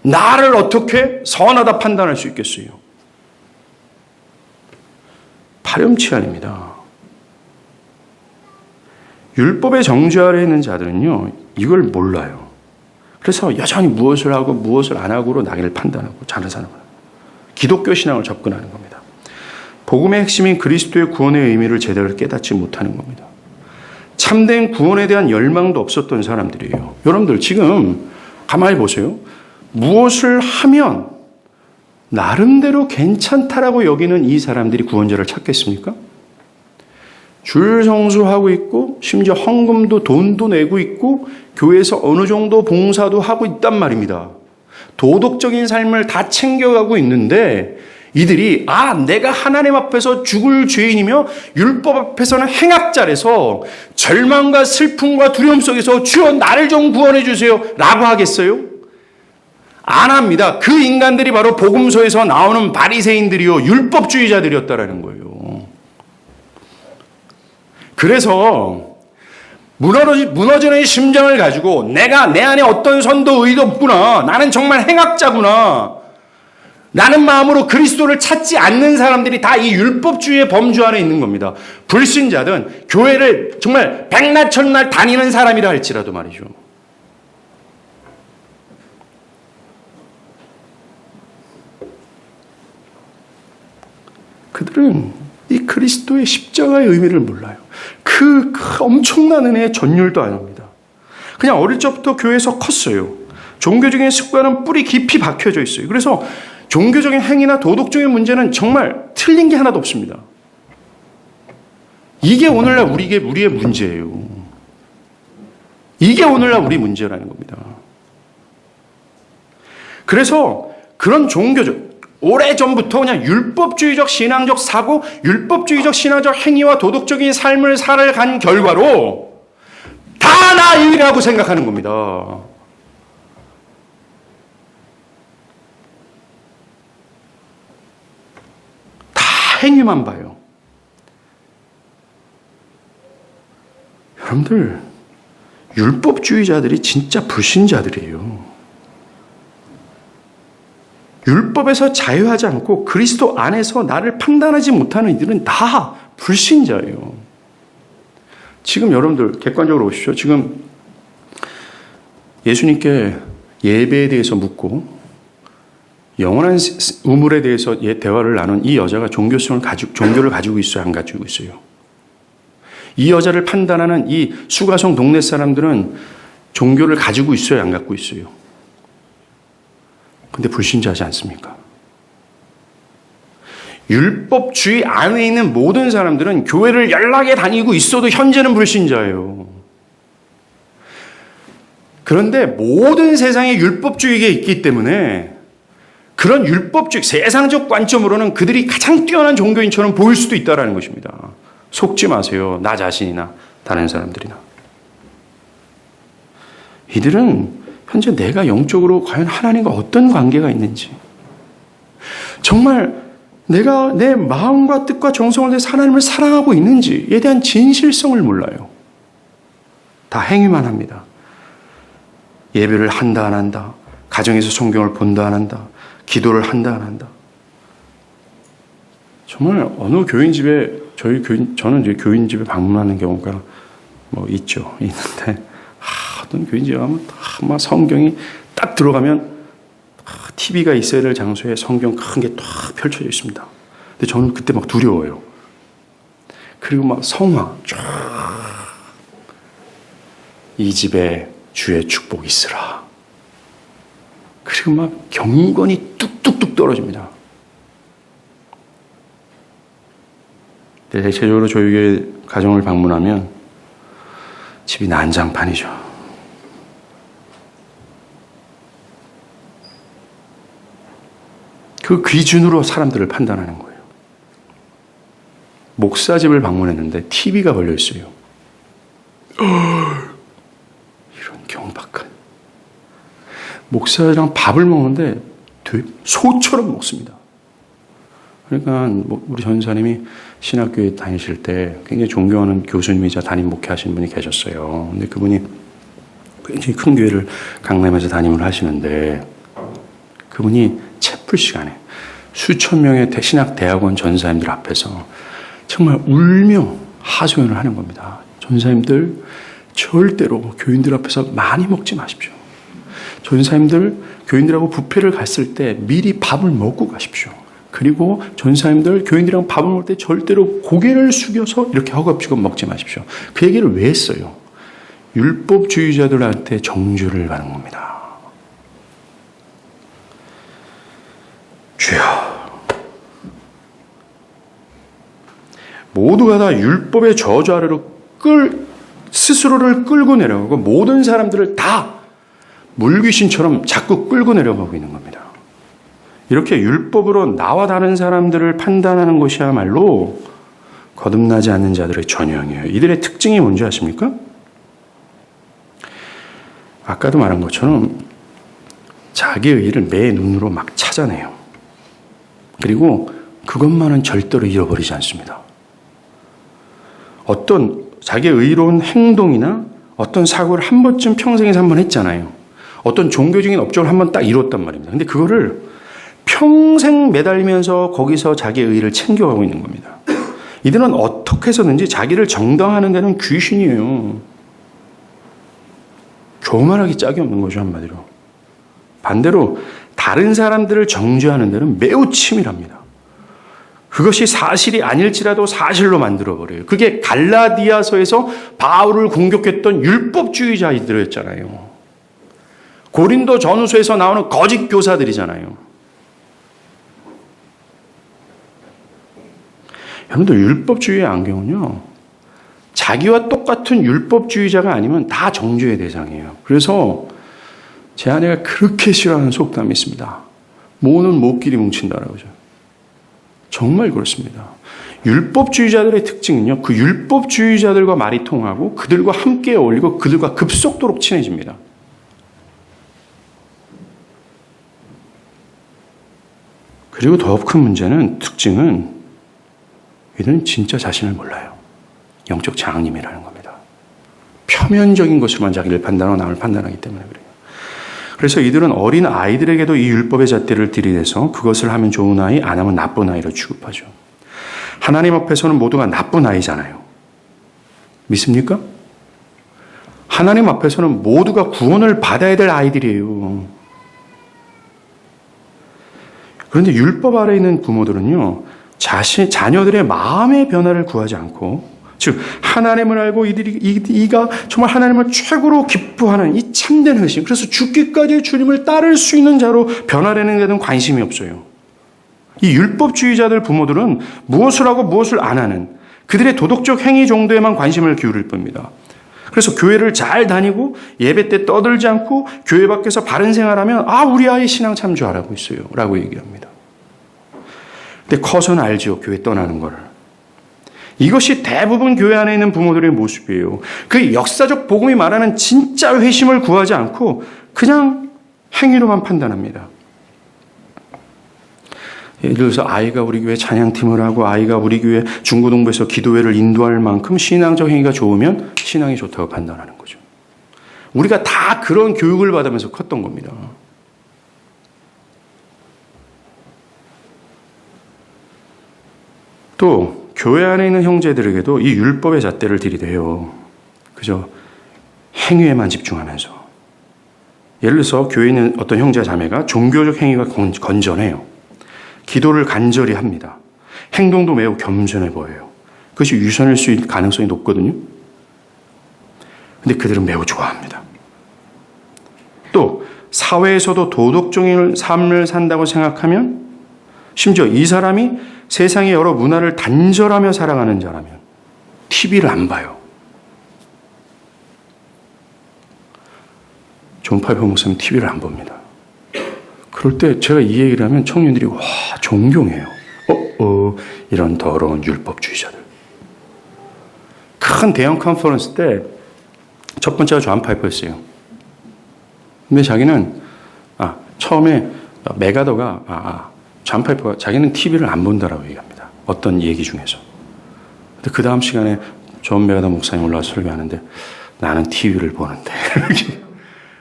S1: 나를 어떻게 선하다 판단할 수 있겠어요? 파렴치한입니다. 율법의 정죄 아래 있는 자들은요, 이걸 몰라요. 그래서 여전히 무엇을 하고 무엇을 안 하고로 나를 판단하고 자는 사람은 기독교 신앙을 접근하는 겁니다. 복음의 핵심인 그리스도의 구원의 의미를 제대로 깨닫지 못하는 겁니다. 참된 구원에 대한 열망도 없었던 사람들이에요. 여러분들 지금 가만히 보세요. 무엇을 하면 나름대로 괜찮다라고 여기는 이 사람들이 구원자를 찾겠습니까? 줄 성수하고 있고 심지어 헌금도 돈도 내고 있고 교회에서 어느 정도 봉사도 하고 있단 말입니다. 도덕적인 삶을 다 챙겨가고 있는데 이들이 내가 하나님 앞에서 죽을 죄인이며 율법 앞에서는 행악자라서 절망과 슬픔과 두려움 속에서 주여 나를 좀 구원해 주세요 라고 하겠어요? 안 합니다. 그 인간들이 바로 복음서에서 나오는 바리새인들이요, 율법주의자들이었다라는 거예요. 그래서 무너지는 심정을 가지고 내가 내 안에 어떤 선도 의도 없구나, 나는 정말 행악자구나, 라는 마음으로 그리스도를 찾지 않는 사람들이 다 이 율법주의의 범주 안에 있는 겁니다. 불신자든 교회를 정말 백날천날 다니는 사람이라 할지라도 말이죠. 그들은 이 그리스도의 십자가의 의미를 몰라요. 그 엄청난 은혜의 전율도 안 합니다. 그냥 어릴 적부터 교회에서 컸어요. 종교적인 습관은 뿌리 깊이 박혀져 있어요. 그래서 종교적인 행위나 도덕적인 문제는 정말 틀린 게 하나도 없습니다. 이게 오늘날 우리의 문제예요. 이게 오늘날 우리 문제라는 겁니다. 그래서 그런 종교적, 오래전부터 그냥 율법주의적 신앙적 사고, 율법주의적 신앙적 행위와 도덕적인 삶을 살아간 결과로 다 나 유일하고 생각하는 겁니다. 다 행위만 봐요. 여러분들, 율법주의자들이 진짜 불신자들이에요. 율법에서 자유하지 않고 그리스도 안에서 나를 판단하지 못하는 이들은 다 불신자예요. 지금 여러분들 객관적으로 보십시오. 지금 예수님께 예배에 대해서 묻고 영원한 우물에 대해서 대화를 나눈 이 여자가 종교를 가지고 있어요, 안 가지고 있어요? 이 여자를 판단하는 이 수가성 동네 사람들은 종교를 가지고 있어요, 안 갖고 있어요? 근데 불신자지 않습니까? 율법주의 안에 있는 모든 사람들은 교회를 연락에 다니고 있어도 현재는 불신자예요. 그런데 모든 세상에 율법주의가 있기 때문에 그런 율법주의, 세상적 관점으로는 그들이 가장 뛰어난 종교인처럼 보일 수도 있다는 것입니다. 속지 마세요. 나 자신이나 다른 사람들이나. 이들은 현재 내가 영적으로 과연 하나님과 어떤 관계가 있는지, 정말 내가 내 마음과 뜻과 정성을 내서 하나님을 사랑하고 있는지에 대한 진실성을 몰라요. 다 행위만 합니다. 예배를 한다 안 한다. 가정에서 성경을 본다 안 한다. 기도를 한다 안 한다. 정말 어느 교인집에 저는 이제 교인집에 방문하는 경우가 있죠. 있는데 어떤 교인집에 가면 막 성경이 딱 들어가면 TV가 있어야 될 장소에 성경 큰 게 딱 펼쳐져 있습니다. 근데 저는 그때 막 두려워요. 그리고 막 성화 쫙 이 집에 주의 축복이 있으라. 그리고 막 경건이 뚝뚝뚝 떨어집니다. 대체적으로 저희 가정을 방문하면 집이 난장판이죠. 그 기준으로 사람들을 판단하는 거예요. 목사집을 방문했는데 TV가 걸려 있어요. 이런 경박한. 목사랑 밥을 먹는데 소처럼 먹습니다. 그러니까 우리 전사님이 신학교에 다니실 때 굉장히 존경하는 교수님이자 담임 목회하시는 분이 계셨어요. 근데 그분이 굉장히 큰 교회를 강남에서 담임을 하시는데 그분이 채플 시간에 수천 명의 신학대학원 전사님들 앞에서 정말 울며 하소연을 하는 겁니다. 전사님들 절대로 교인들 앞에서 많이 먹지 마십시오. 전사님들 교인들하고 뷔페를 갔을 때 미리 밥을 먹고 가십시오. 그리고 전사님들 교인들이랑 밥을 먹을 때 절대로 고개를 숙여서 이렇게 허겁지겁 먹지 마십시오. 그 얘기를 왜 했어요? 율법주의자들한테 정죄를 받는 겁니다. 주여, 모두가 다 율법의 저주 아래로 스스로를 끌고 내려가고 모든 사람들을 다 물귀신처럼 자꾸 끌고 내려가고 있는 겁니다. 이렇게 율법으로 나와 다른 사람들을 판단하는 것이야말로 거듭나지 않는 자들의 전형이에요. 이들의 특징이 뭔지 아십니까? 아까도 말한 것처럼 자기의 의를 매 눈으로 막 찾아내요. 그리고 그것만은 절대로 잃어버리지 않습니다. 어떤 자기의 의로운 행동이나 어떤 사고를 한 번쯤 평생에서 한 번 했잖아요. 어떤 종교적인 업적을 한 번 딱 이뤘단 말입니다. 근데 그거를 평생 매달리면서 거기서 자기의 의를 챙겨가고 있는 겁니다. 이들은 어떻게 해서든지 자기를 정당화하는 데는 귀신이에요. 교만하기 짝이 없는 거죠, 한마디로. 반대로 다른 사람들을 정죄하는 데는 매우 치밀합니다. 그것이 사실이 아닐지라도 사실로 만들어버려요. 그게 갈라디아서에서 바울을 공격했던 율법주의자들이었잖아요. 고린도 전후서에서 나오는 거짓 교사들이잖아요. 여러분들 율법주의의 안경은요, 자기와 똑같은 율법주의자가 아니면 다 정죄의 대상이에요. 그래서 제 아내가 그렇게 싫어하는 속담이 있습니다. 모는 모끼리 뭉친다라고 하죠. 정말 그렇습니다. 율법주의자들의 특징은요, 그 율법주의자들과 말이 통하고 그들과 함께 어울리고 그들과 급속도로 친해집니다. 그리고 더 큰 문제는, 특징은 이들은 진짜 자신을 몰라요. 영적 장님이라는 겁니다. 표면적인 것으로만 자기를 판단하고 남을 판단하기 때문에 그래요. 그래서 이들은 어린 아이들에게도 이 율법의 잣대를 들이대서 그것을 하면 좋은 아이, 안 하면 나쁜 아이로 취급하죠. 하나님 앞에서는 모두가 나쁜 아이잖아요. 믿습니까? 하나님 앞에서는 모두가 구원을 받아야 될 아이들이에요. 그런데 율법 아래에 있는 부모들은요, 자녀들의 마음의 변화를 구하지 않고, 즉 하나님을 알고 이가 정말 하나님을 최고로 기뻐하는 이 참된 회심, 그래서 죽기까지 주님을 따를 수 있는 자로 변화되는 데는 관심이 없어요. 이 율법주의자들 부모들은 무엇을 하고 무엇을 안 하는 그들의 도덕적 행위 정도에만 관심을 기울일 뿐입니다. 그래서 교회를 잘 다니고 예배 때 떠들지 않고 교회 밖에서 바른 생활하면 우리 아이 신앙 참 잘하고 있어요 라고 얘기합니다. 근데 커서는 알죠, 교회 떠나는 걸. 이것이 대부분 교회 안에 있는 부모들의 모습이에요. 그 역사적 복음이 말하는 진짜 회심을 구하지 않고 그냥 행위로만 판단합니다. 예를 들어서 아이가 우리 교회 찬양팀을 하고 아이가 우리 교회 중고등부에서 기도회를 인도할 만큼 신앙적 행위가 좋으면 신앙이 좋다고 판단하는 거죠. 우리가 다 그런 교육을 받으면서 컸던 겁니다. 또 교회 안에 있는 형제들에게도 이 율법의 잣대를 들이대요. 그죠? 행위에만 집중하면서. 예를 들어서 교회에 있는 어떤 형제 자매가 종교적 행위가 건전해요. 기도를 간절히 합니다. 행동도 매우 겸손해 보여요. 그것이 유선일 수 있는 가능성이 높거든요. 근데 그들은 매우 좋아합니다. 또 사회에서도 도덕적인 삶을 산다고 생각하면 심지어 이 사람이 세상의 여러 문화를 단절하며 살아가는 자라면 TV를 안 봐요. 존 파이퍼 목사님 TV를 안 봅니다. 그럴 때 제가 이 얘기를 하면 청년들이 와 존경해요. 이런 더러운 율법주의자들. 큰 대형 컨퍼런스 때 첫 번째가 존 파이퍼였어요. 근데 자기는 처음에 메가더가 존 파이퍼가 자기는 TV를 안 본다라고 얘기합니다. 어떤 얘기 중에서. 근데 그 다음 시간에 존 메가더 목사님 올라와서 설교하는데 나는 TV를 보는데.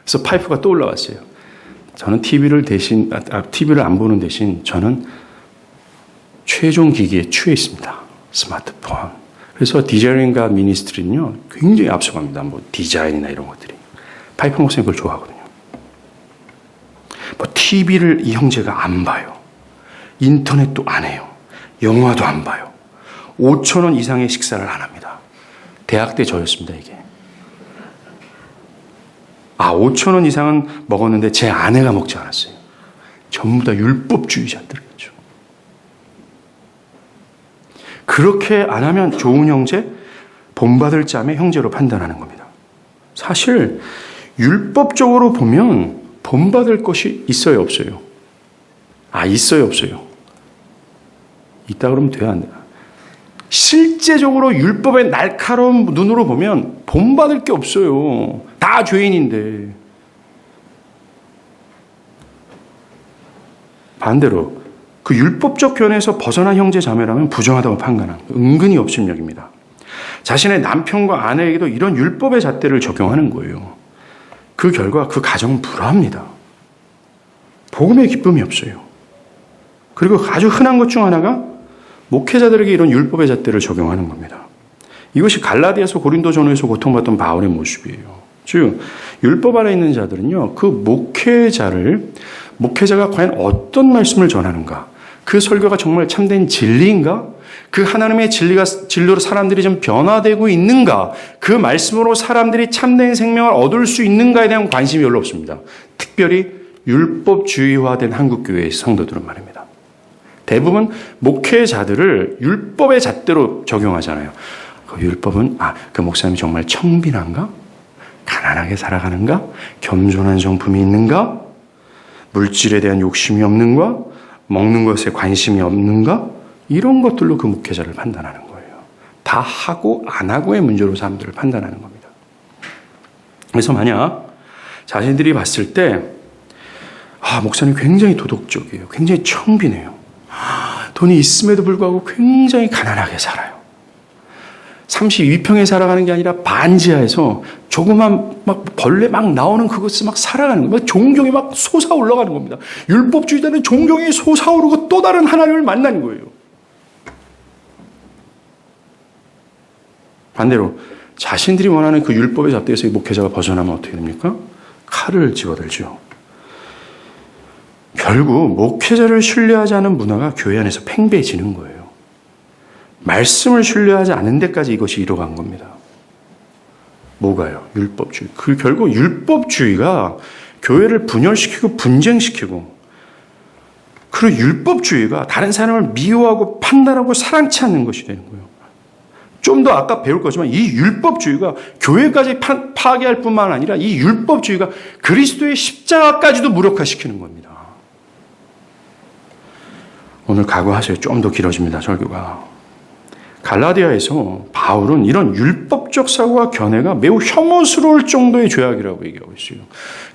S1: 그래서 파이퍼가 또 올라왔어요. 저는 TV를 안 보는 대신 저는 최종 기기에 취해 있습니다. 스마트폰. 그래서 디자인과 미니스트리는요, 굉장히 앞서갑니다. 뭐 디자인이나 이런 것들이. 파이퍼 목사님 그걸 좋아하거든요. 뭐 TV를 이 형제가 안 봐요. 인터넷도 안 해요. 영화도 안 봐요. 5,000원 이상의 식사를 안 합니다. 대학 때 저였습니다, 이게. 5,000원 이상은 먹었는데 제 아내가 먹지 않았어요. 전부 다 율법주의자들이죠. 그렇게 안 하면 좋은 형제, 본받을 자매 형제로 판단하는 겁니다. 사실 율법적으로 보면 본받을 것이 있어요, 없어요? 있어요, 없어요? 있다 그러면 돼요, 안 돼요? 실제적으로 율법의 날카로운 눈으로 보면 본받을 게 없어요. 다 죄인인데. 반대로 그 율법적 견해에서 벗어난 형제 자매라면 부정하다고 판단하는 은근히 업신여깁니다. 자신의 남편과 아내에게도 이런 율법의 잣대를 적용하는 거예요. 그 결과 그 가정은 불화합니다. 복음의 기쁨이 없어요. 그리고 아주 흔한 것 중 하나가 목회자들에게 이런 율법의 잣대를 적용하는 겁니다. 이것이 갈라디아서 고린도전후에서 고통받던 바울의 모습이에요. 즉 율법 아래 있는 자들은요, 그 목회자가 과연 어떤 말씀을 전하는가, 그 설교가 정말 참된 진리인가, 그 하나님의 진리로 사람들이 좀 변화되고 있는가, 그 말씀으로 사람들이 참된 생명을 얻을 수 있는가에 대한 관심이 별로 없습니다. 특별히 율법주의화된 한국교회의 성도들은 말입니다. 대부분 목회자들을 율법의 잣대로 적용하잖아요. 그 율법은 그 목사님이 정말 청빈한가? 가난하게 살아가는가? 겸손한 성품이 있는가? 물질에 대한 욕심이 없는가? 먹는 것에 관심이 없는가? 이런 것들로 그 목회자를 판단하는 거예요. 다 하고 안 하고의 문제로 사람들을 판단하는 겁니다. 그래서 만약 자신들이 봤을 때 목사님 굉장히 도덕적이에요. 굉장히 청빈해요. 돈이 있음에도 불구하고 굉장히 가난하게 살아요. 32평에 살아가는 게 아니라 반지하에서 조그만 벌레 나오는 그것을 살아가는 거예요. 존경이 솟아 올라가는 겁니다. 율법주의자는 존경이 솟아오르고 또 다른 하나님을 만나는 거예요. 반대로 자신들이 원하는 그 율법의 잣대에서 이 목회자가 벗어나면 어떻게 됩니까? 칼을 집어들죠. 결국 목회자를 신뢰하지 않은 문화가 교회 안에서 팽배해지는 거예요. 말씀을 신뢰하지 않은 데까지 이것이 이뤄간 겁니다. 뭐가요? 율법주의. 결국 율법주의가 교회를 분열시키고 분쟁시키고, 그리고 율법주의가 다른 사람을 미워하고 판단하고 사랑치 않는 것이 되는 거예요. 좀 더 아까 배울 거지만 이 율법주의가 교회까지 파괴할 뿐만 아니라 이 율법주의가 그리스도의 십자가까지도 무력화시키는 겁니다. 오늘 각오하세요. 좀 더 길어집니다, 설교가. 갈라디아에서 바울은 이런 율법적 사고와 견해가 매우 혐오스러울 정도의 죄악이라고 얘기하고 있어요.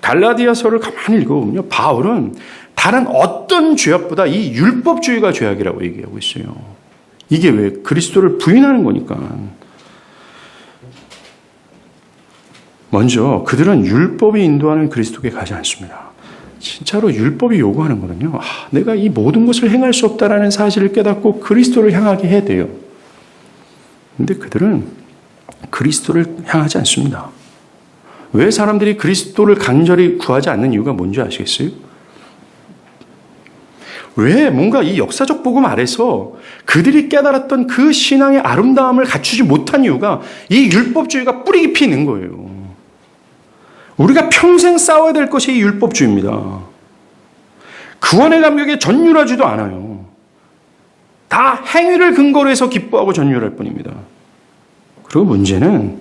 S1: 갈라디아서를 가만히 읽어보면요, 바울은 다른 어떤 어떤 죄악보다 이 율법주의가 죄악이라고 얘기하고 있어요. 이게 왜? 그리스도를 부인하는 거니까. 먼저 그들은 율법이 인도하는 그리스도께 가지 않습니다. 진짜로 율법이 요구하는 거는요. 내가 이 모든 것을 행할 수 없다라는 사실을 깨닫고 그리스도를 향하게 해야 돼요. 근데 그들은 그리스도를 향하지 않습니다. 왜 사람들이 그리스도를 간절히 구하지 않는 이유가 뭔지 아시겠어요? 왜 뭔가 이 역사적 복음 아래서 그들이 깨달았던 그 신앙의 아름다움을 갖추지 못한 이유가 이 율법주의가 뿌리 깊이 있는 거예요. 우리가 평생 싸워야 될 것이 이 율법주의입니다. 구원의 감격에 전율하지도 않아요. 다 행위를 근거로 해서 기뻐하고 전율할 뿐입니다. 그리고 문제는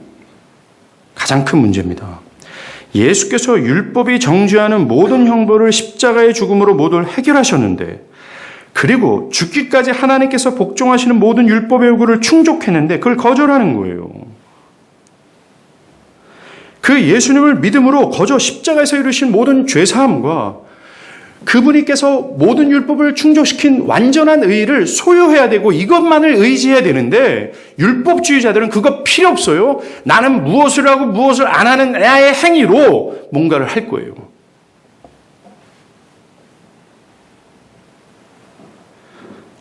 S1: 가장 큰 문제입니다. 예수께서 율법이 정죄하는 모든 형벌을 십자가의 죽음으로 모두 해결하셨는데, 그리고 죽기까지 하나님께서 복종하시는 모든 율법의 요구를 충족했는데 그걸 거절하는 거예요. 그 예수님을 믿음으로 거저 십자가에서 이루신 모든 죄사함과 그분께서 모든 율법을 충족시킨 완전한 의의를 소유해야 되고 이것만을 의지해야 되는데, 율법주의자들은 그거 필요 없어요. 나는 무엇을 하고 무엇을 안 하는 나의 행위로 뭔가를 할 거예요.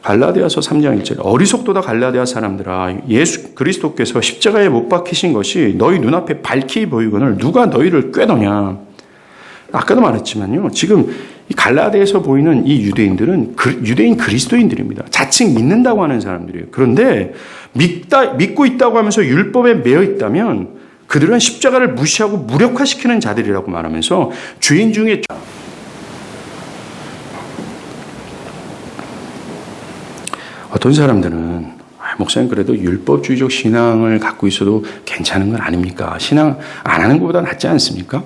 S1: 갈라디아서 3장 1절 어리석도다 갈라디아 사람들아, 예수 그리스도께서 십자가에 못 박히신 것이 너희 눈앞에 밝히 보이거늘 누가 너희를 꾀더냐. 아까도 말했지만요, 지금 이 갈라디아에서 보이는 이 유대인들은 유대인 그리스도인들입니다. 자칭 믿는다고 하는 사람들이에요. 그런데 믿고 있다고 하면서 율법에 매여 있다면 그들은 십자가를 무시하고 무력화시키는 자들이라고 말하면서 죄인 중에 어떤 사람들은 목사님 그래도 율법주의적 신앙을 갖고 있어도 괜찮은 건 아닙니까? 신앙 안 하는 것보다 낫지 않습니까?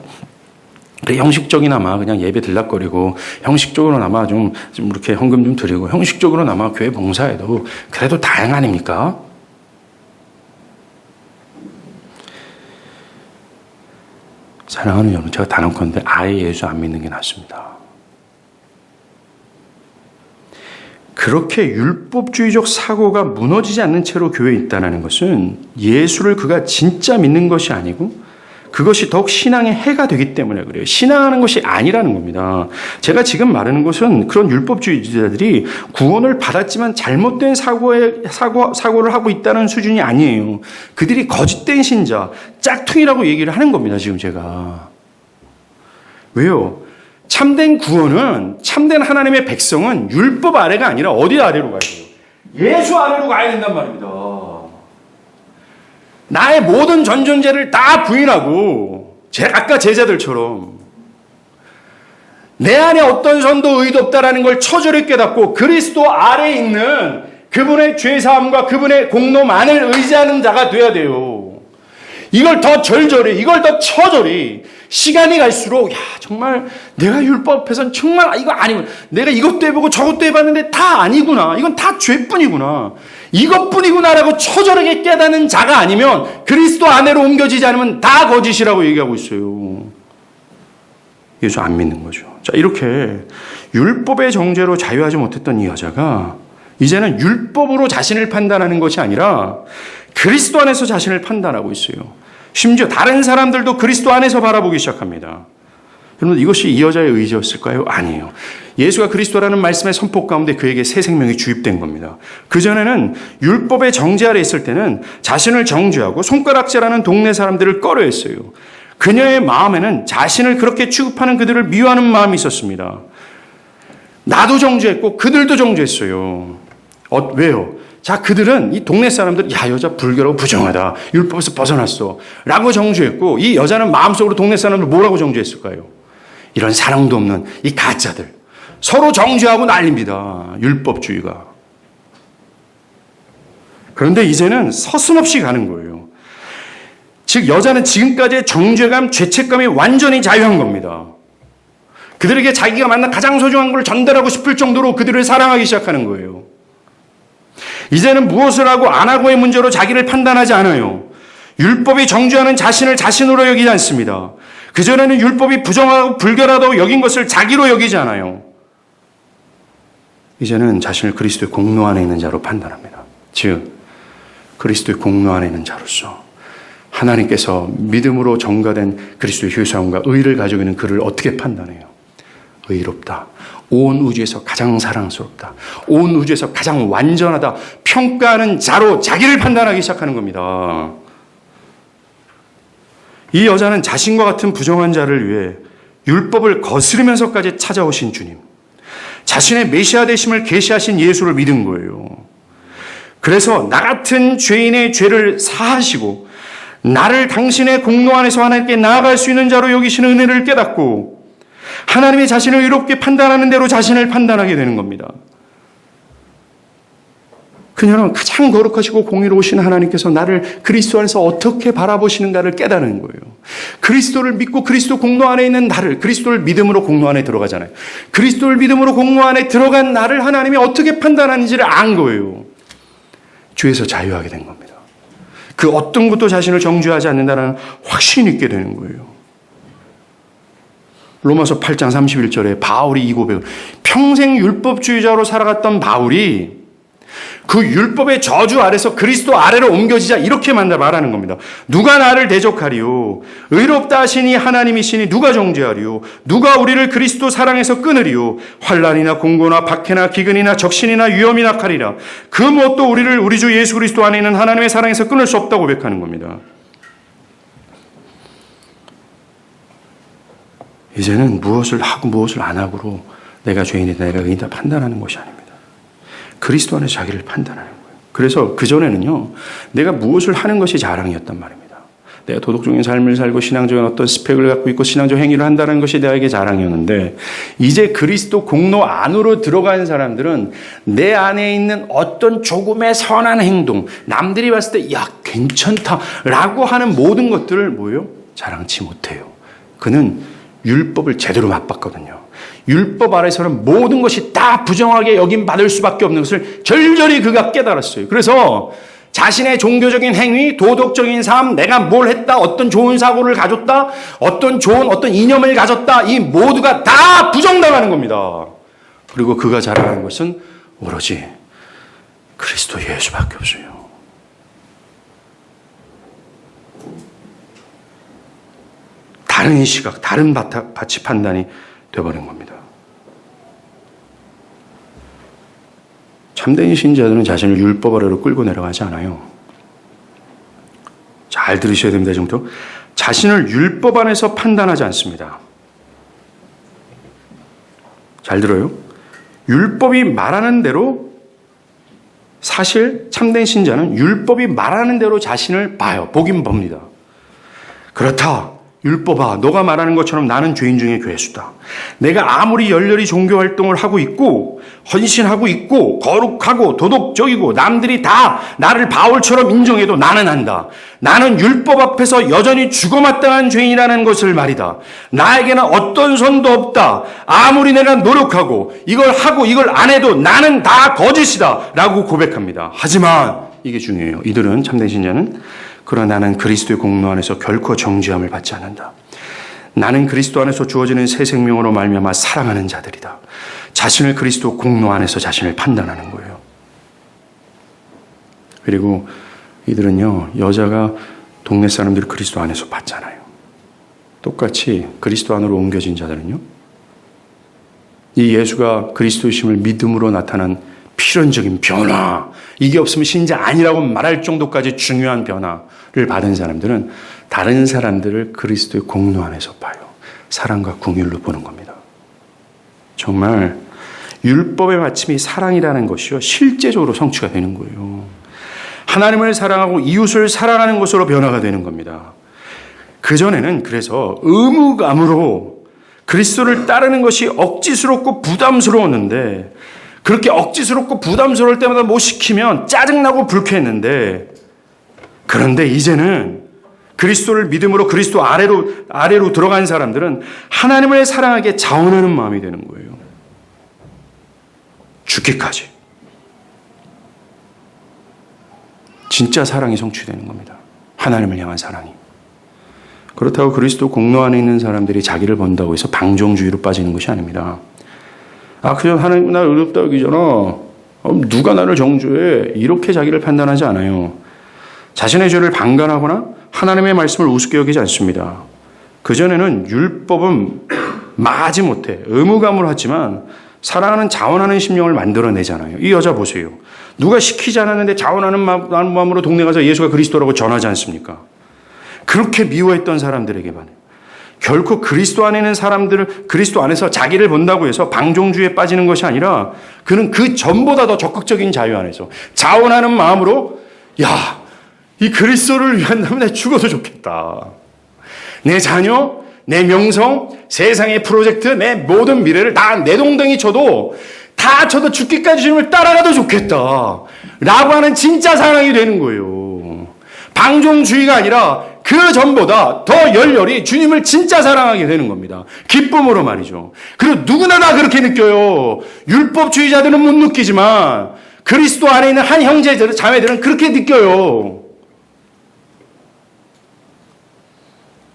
S1: 형식적이나마 그냥 예배 들락거리고 형식적으로나마 좀 이렇게 헌금 좀 드리고 형식적으로나마 교회 봉사해도 그래도 다행 아닙니까? 사랑하는 여러분, 제가 단언컨대 아예 예수 안 믿는 게 낫습니다. 그렇게 율법주의적 사고가 무너지지 않는 채로 교회에 있다는 것은 예수를 그가 진짜 믿는 것이 아니고 그것이 더욱 신앙의 해가 되기 때문에 그래요. 신앙하는 것이 아니라는 겁니다. 제가 지금 말하는 것은 그런 율법주의자들이 구원을 받았지만 잘못된 사고를 하고 있다는 수준이 아니에요. 그들이 거짓된 신자, 짝퉁이라고 얘기를 하는 겁니다. 지금 제가. 왜요? 참된 구원은, 참된 하나님의 백성은 율법 아래가 아니라 어디 아래로 가야 돼요? 예수 아래로 가야 된단 말입니다. 나의 모든 전 존재를 다 부인하고, 아까 제자들처럼 내 안에 어떤 선도 의도 없다라는 걸 처절히 깨닫고 그리스도 아래에 있는 그분의 죄사함과 그분의 공로만을 의지하는 자가 돼야 돼요. 이걸 더 절절히, 이걸 더 처절히 시간이 갈수록 정말 내가 율법 앞에서는 정말 이거 아니구나. 내가 이것도 해보고 저것도 해봤는데 다 아니구나. 이건 다 죄뿐이구나. 이것뿐이구나라고 처절하게 깨닫는 자가 아니면 그리스도 안으로 옮겨지지 않으면 다 거짓이라고 얘기하고 있어요. 예수 안 믿는 거죠. 자, 이렇게 율법의 정죄로 자유하지 못했던 이 여자가 이제는 율법으로 자신을 판단하는 것이 아니라 그리스도 안에서 자신을 판단하고 있어요. 심지어 다른 사람들도 그리스도 안에서 바라보기 시작합니다. 여러분, 이것이 이 여자의 의지였을까요? 아니에요. 예수가 그리스도라는 말씀의 선포 가운데 그에게 새 생명이 주입된 겁니다. 그전에는 율법의 정죄 아래 있을 때는 자신을 정죄하고 손가락질하는 동네 사람들을 꺼려했어요. 그녀의 마음에는 자신을 그렇게 취급하는 그들을 미워하는 마음이 있었습니다. 나도 정죄했고 그들도 정죄했어요. 왜요? 자, 그들은 이 동네 사람들, 여자 불교라고 부정하다. 율법에서 벗어났어. 라고 정죄했고, 이 여자는 마음속으로 동네 사람들 뭐라고 정죄했을까요? 이런 사랑도 없는 이 가짜들. 서로 정죄하고 난립니다. 율법주의가. 그런데 이제는 서슴없이 가는 거예요. 즉, 여자는 지금까지의 정죄감, 죄책감이 완전히 자유한 겁니다. 그들에게 자기가 만난 가장 소중한 걸 전달하고 싶을 정도로 그들을 사랑하기 시작하는 거예요. 이제는 무엇을 하고 안 하고의 문제로 자기를 판단하지 않아요. 율법이 정죄하는 자신을 자신으로 여기지 않습니다. 그전에는 율법이 부정하고 불결하다고 여긴 것을 자기로 여기지 않아요. 이제는 자신을 그리스도의 공로 안에 있는 자로 판단합니다. 즉 그리스도의 공로 안에 있는 자로서 하나님께서 믿음으로 전가된 그리스도의 효사함과 의를 가지고 있는 그를 어떻게 판단해요? 의롭다. 온 우주에서 가장 사랑스럽다. 온 우주에서 가장 완전하다. 평가하는 자로 자기를 판단하기 시작하는 겁니다. 이 여자는 자신과 같은 부정한 자를 위해 율법을 거스르면서까지 찾아오신 주님, 자신의 메시아 되심을 계시하신 예수를 믿은 거예요. 그래서 나 같은 죄인의 죄를 사하시고 나를 당신의 공로 안에서 하나님께 나아갈 수 있는 자로 여기시는 은혜를 깨닫고 하나님이 자신을 의롭게 판단하는 대로 자신을 판단하게 되는 겁니다. 그녀는 가장 거룩하시고 공의로우신 하나님께서 나를 그리스도 안에서 어떻게 바라보시는가를 깨닫는 거예요. 그리스도를 믿고 그리스도 공로 안에 있는 나를, 그리스도를 믿음으로 공로 안에 들어가잖아요. 그리스도를 믿음으로 공로 안에 들어간 나를 하나님이 어떻게 판단하는지를 안 거예요. 죄에서 자유하게 된 겁니다. 그 어떤 것도 자신을 정죄하지 않는다는 확신이 있게 되는 거예요. 로마서 8장 31절에 바울이 이 고백을, 평생 율법주의자로 살아갔던 바울이 그 율법의 저주 아래서 그리스도 아래로 옮겨지자 이렇게 말하는 겁니다. 누가 나를 대적하리요? 의롭다 하시니 하나님이시니 누가 정죄하리요? 누가 우리를 그리스도 사랑에서 끊으리요? 환난이나 공고나 박해나 기근이나 적신이나 위험이나 칼이라. 그 무엇도 우리를 우리 주 예수 그리스도 안에 있는 하나님의 사랑에서 끊을 수 없다고 고백하는 겁니다. 이제는 무엇을 하고 무엇을 안 하고로 내가 죄인이다, 내가 의인이다 판단하는 것이 아닙니다. 그리스도 안에서 자기를 판단하는 거예요. 그래서 그전에는요, 내가 무엇을 하는 것이 자랑이었단 말입니다. 내가 도덕적인 삶을 살고 신앙적인 어떤 스펙을 갖고 있고 신앙적 행위를 한다는 것이 나에게 자랑이었는데, 이제 그리스도 공로 안으로 들어간 사람들은 내 안에 있는 어떤 조금의 선한 행동, 남들이 봤을 때 야 괜찮다라고 하는 모든 것들을 뭐예요? 자랑치 못해요. 그는 율법을 제대로 맞봤거든요. 율법 아래서는 모든 것이 다 부정하게 여김받을 수밖에 없는 것을 절절히 그가 깨달았어요. 그래서 자신의 종교적인 행위, 도덕적인 삶, 내가 뭘 했다, 어떤 좋은 사고를 가졌다, 어떤 이념을 가졌다, 이 모두가 다 부정당하는 겁니다. 그리고 그가 자랑하는 것은 오로지 그리스도 예수밖에 없어요. 다른 시각, 다른 가치 판단이 되어버린 겁니다. 참된 신자들은 자신을 율법 아래로 끌고 내려가지 않아요. 잘 들으셔야 됩니다. 지금부터. 자신을 율법 안에서 판단하지 않습니다. 잘 들어요. 율법이 말하는 대로, 사실 참된 신자는 율법이 말하는 대로 자신을 봐요. 보긴 봅니다. 그렇다. 율법아, 너가 말하는 것처럼 나는 죄인 중에 괴수다. 내가 아무리 열렬히 종교활동을 하고 있고 헌신하고 있고 거룩하고 도덕적이고 남들이 다 나를 바울처럼 인정해도 나는 한다. 나는 율법 앞에서 여전히 죽어마땅한 죄인이라는 것을 말이다. 나에게는 어떤 선도 없다. 아무리 내가 노력하고 이걸 하고 이걸 안 해도 나는 다 거짓이다 라고 고백합니다. 하지만 이게 중요해요. 이들은, 참된 신자는, 그러나 나는 그리스도의 공로 안에서 결코 정죄함을 받지 않는다. 나는 그리스도 안에서 주어지는 새 생명으로 말미암아 사랑하는 자들이다. 자신을 그리스도 공로 안에서 자신을 판단하는 거예요. 그리고 이들은요, 여자가 동네 사람들이 그리스도 안에서 봤잖아요. 똑같이 그리스도 안으로 옮겨진 자들은요, 이 예수가 그리스도이심을 믿음으로 나타난 필연적인 변화, 이게 없으면 신자 아니라고 말할 정도까지 중요한 변화를 받은 사람들은 다른 사람들을 그리스도의 공로 안에서 봐요. 사랑과 긍휼로 보는 겁니다. 정말 율법의 마침이 사랑이라는 것이요, 실제적으로 성취가 되는 거예요. 하나님을 사랑하고 이웃을 사랑하는 것으로 변화가 되는 겁니다. 그전에는 그래서 의무감으로 그리스도를 따르는 것이 억지스럽고 부담스러웠는데, 그렇게 억지스럽고 부담스러울 때마다 못 시키면 짜증나고 불쾌했는데, 그런데 이제는 그리스도를 믿음으로 그리스도 아래로 들어간 사람들은 하나님을 사랑하게 자원하는 마음이 되는 거예요. 죽기까지. 진짜 사랑이 성취되는 겁니다. 하나님을 향한 사랑이. 그렇다고 그리스도 공로 안에 있는 사람들이 자기를 본다고 해서 방종주의로 빠지는 것이 아닙니다. 그저 하나님 날 어렵다 여기잖아. 누가 나를 정죄해? 이렇게 자기를 판단하지 않아요. 자신의 죄를 방관하거나 하나님의 말씀을 우습게 여기지 않습니다. 그전에는 율법은 마지 못해 의무가물하지만 사랑하는 자원하는 심령을 만들어내잖아요. 이 여자 보세요. 누가 시키지 않았는데 자원하는 마음으로 동네 가서 예수가 그리스도라고 전하지 않습니까? 그렇게 미워했던 사람들에게만 결코 그리스도 안에 있는 사람들을 그리스도 안에서 자기를 본다고 해서 방종주의에 빠지는 것이 아니라 그는 그 전보다 더 적극적인 자유 안에서 자원하는 마음으로 이 그리스도를 위한다면 내가 죽어도 좋겠다. 내 자녀, 내 명성, 세상의 프로젝트, 내 모든 미래를 다 내 동댕이 쳐도 다 쳐도 죽기까지 주님을 따라가도 좋겠다. 라고 하는 진짜 사랑이 되는 거예요. 방종주의가 아니라 그 전보다 더 열렬히 주님을 진짜 사랑하게 되는 겁니다. 기쁨으로 말이죠. 그리고 누구나 다 그렇게 느껴요. 율법주의자들은 못 느끼지만 그리스도 안에 있는 한 형제들, 자매들은 그렇게 느껴요.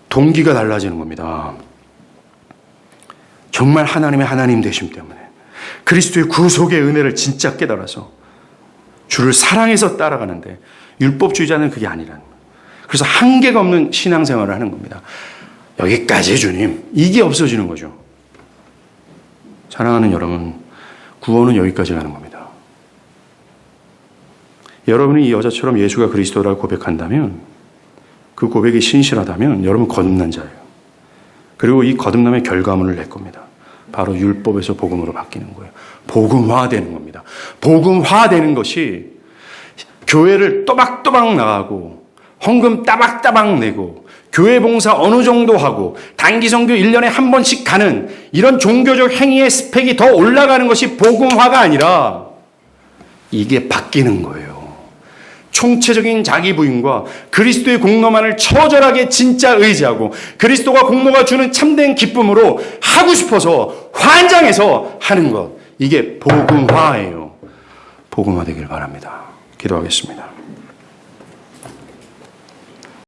S1: 동기가 달라지는 겁니다. 정말 하나님의 하나님 되심 때문에 그리스도의 구속의 은혜를 진짜 깨달아서 주를 사랑해서 따라가는데 율법주의자는 그게 아니라는 거예요. 그래서 한계가 없는 신앙생활을 하는 겁니다. 여기까지 주님, 이게 없어지는 거죠. 사랑하는 여러분, 구원은 여기까지 가는 겁니다. 여러분이 이 여자처럼 예수가 그리스도라고 고백한다면, 그 고백이 신실하다면 여러분 거듭난 자예요. 그리고 이 거듭남의 결과물을 낼 겁니다. 바로 율법에서 복음으로 바뀌는 거예요. 복음화되는 겁니다. 복음화되는 것이 교회를 또박또박 나가고 헌금 따박따박 내고 교회 봉사 어느 정도 하고 단기 선교 1년에 한 번씩 가는 이런 종교적 행위의 스펙이 더 올라가는 것이 복음화가 아니라 이게 바뀌는 거예요. 총체적인 자기 부인과 그리스도의 공로만을 처절하게 진짜 의지하고 그리스도가 공로가 주는 참된 기쁨으로 하고 싶어서 환장해서 하는 것. 이게 복음화예요. 복음화 되길 바랍니다. 기도하겠습니다.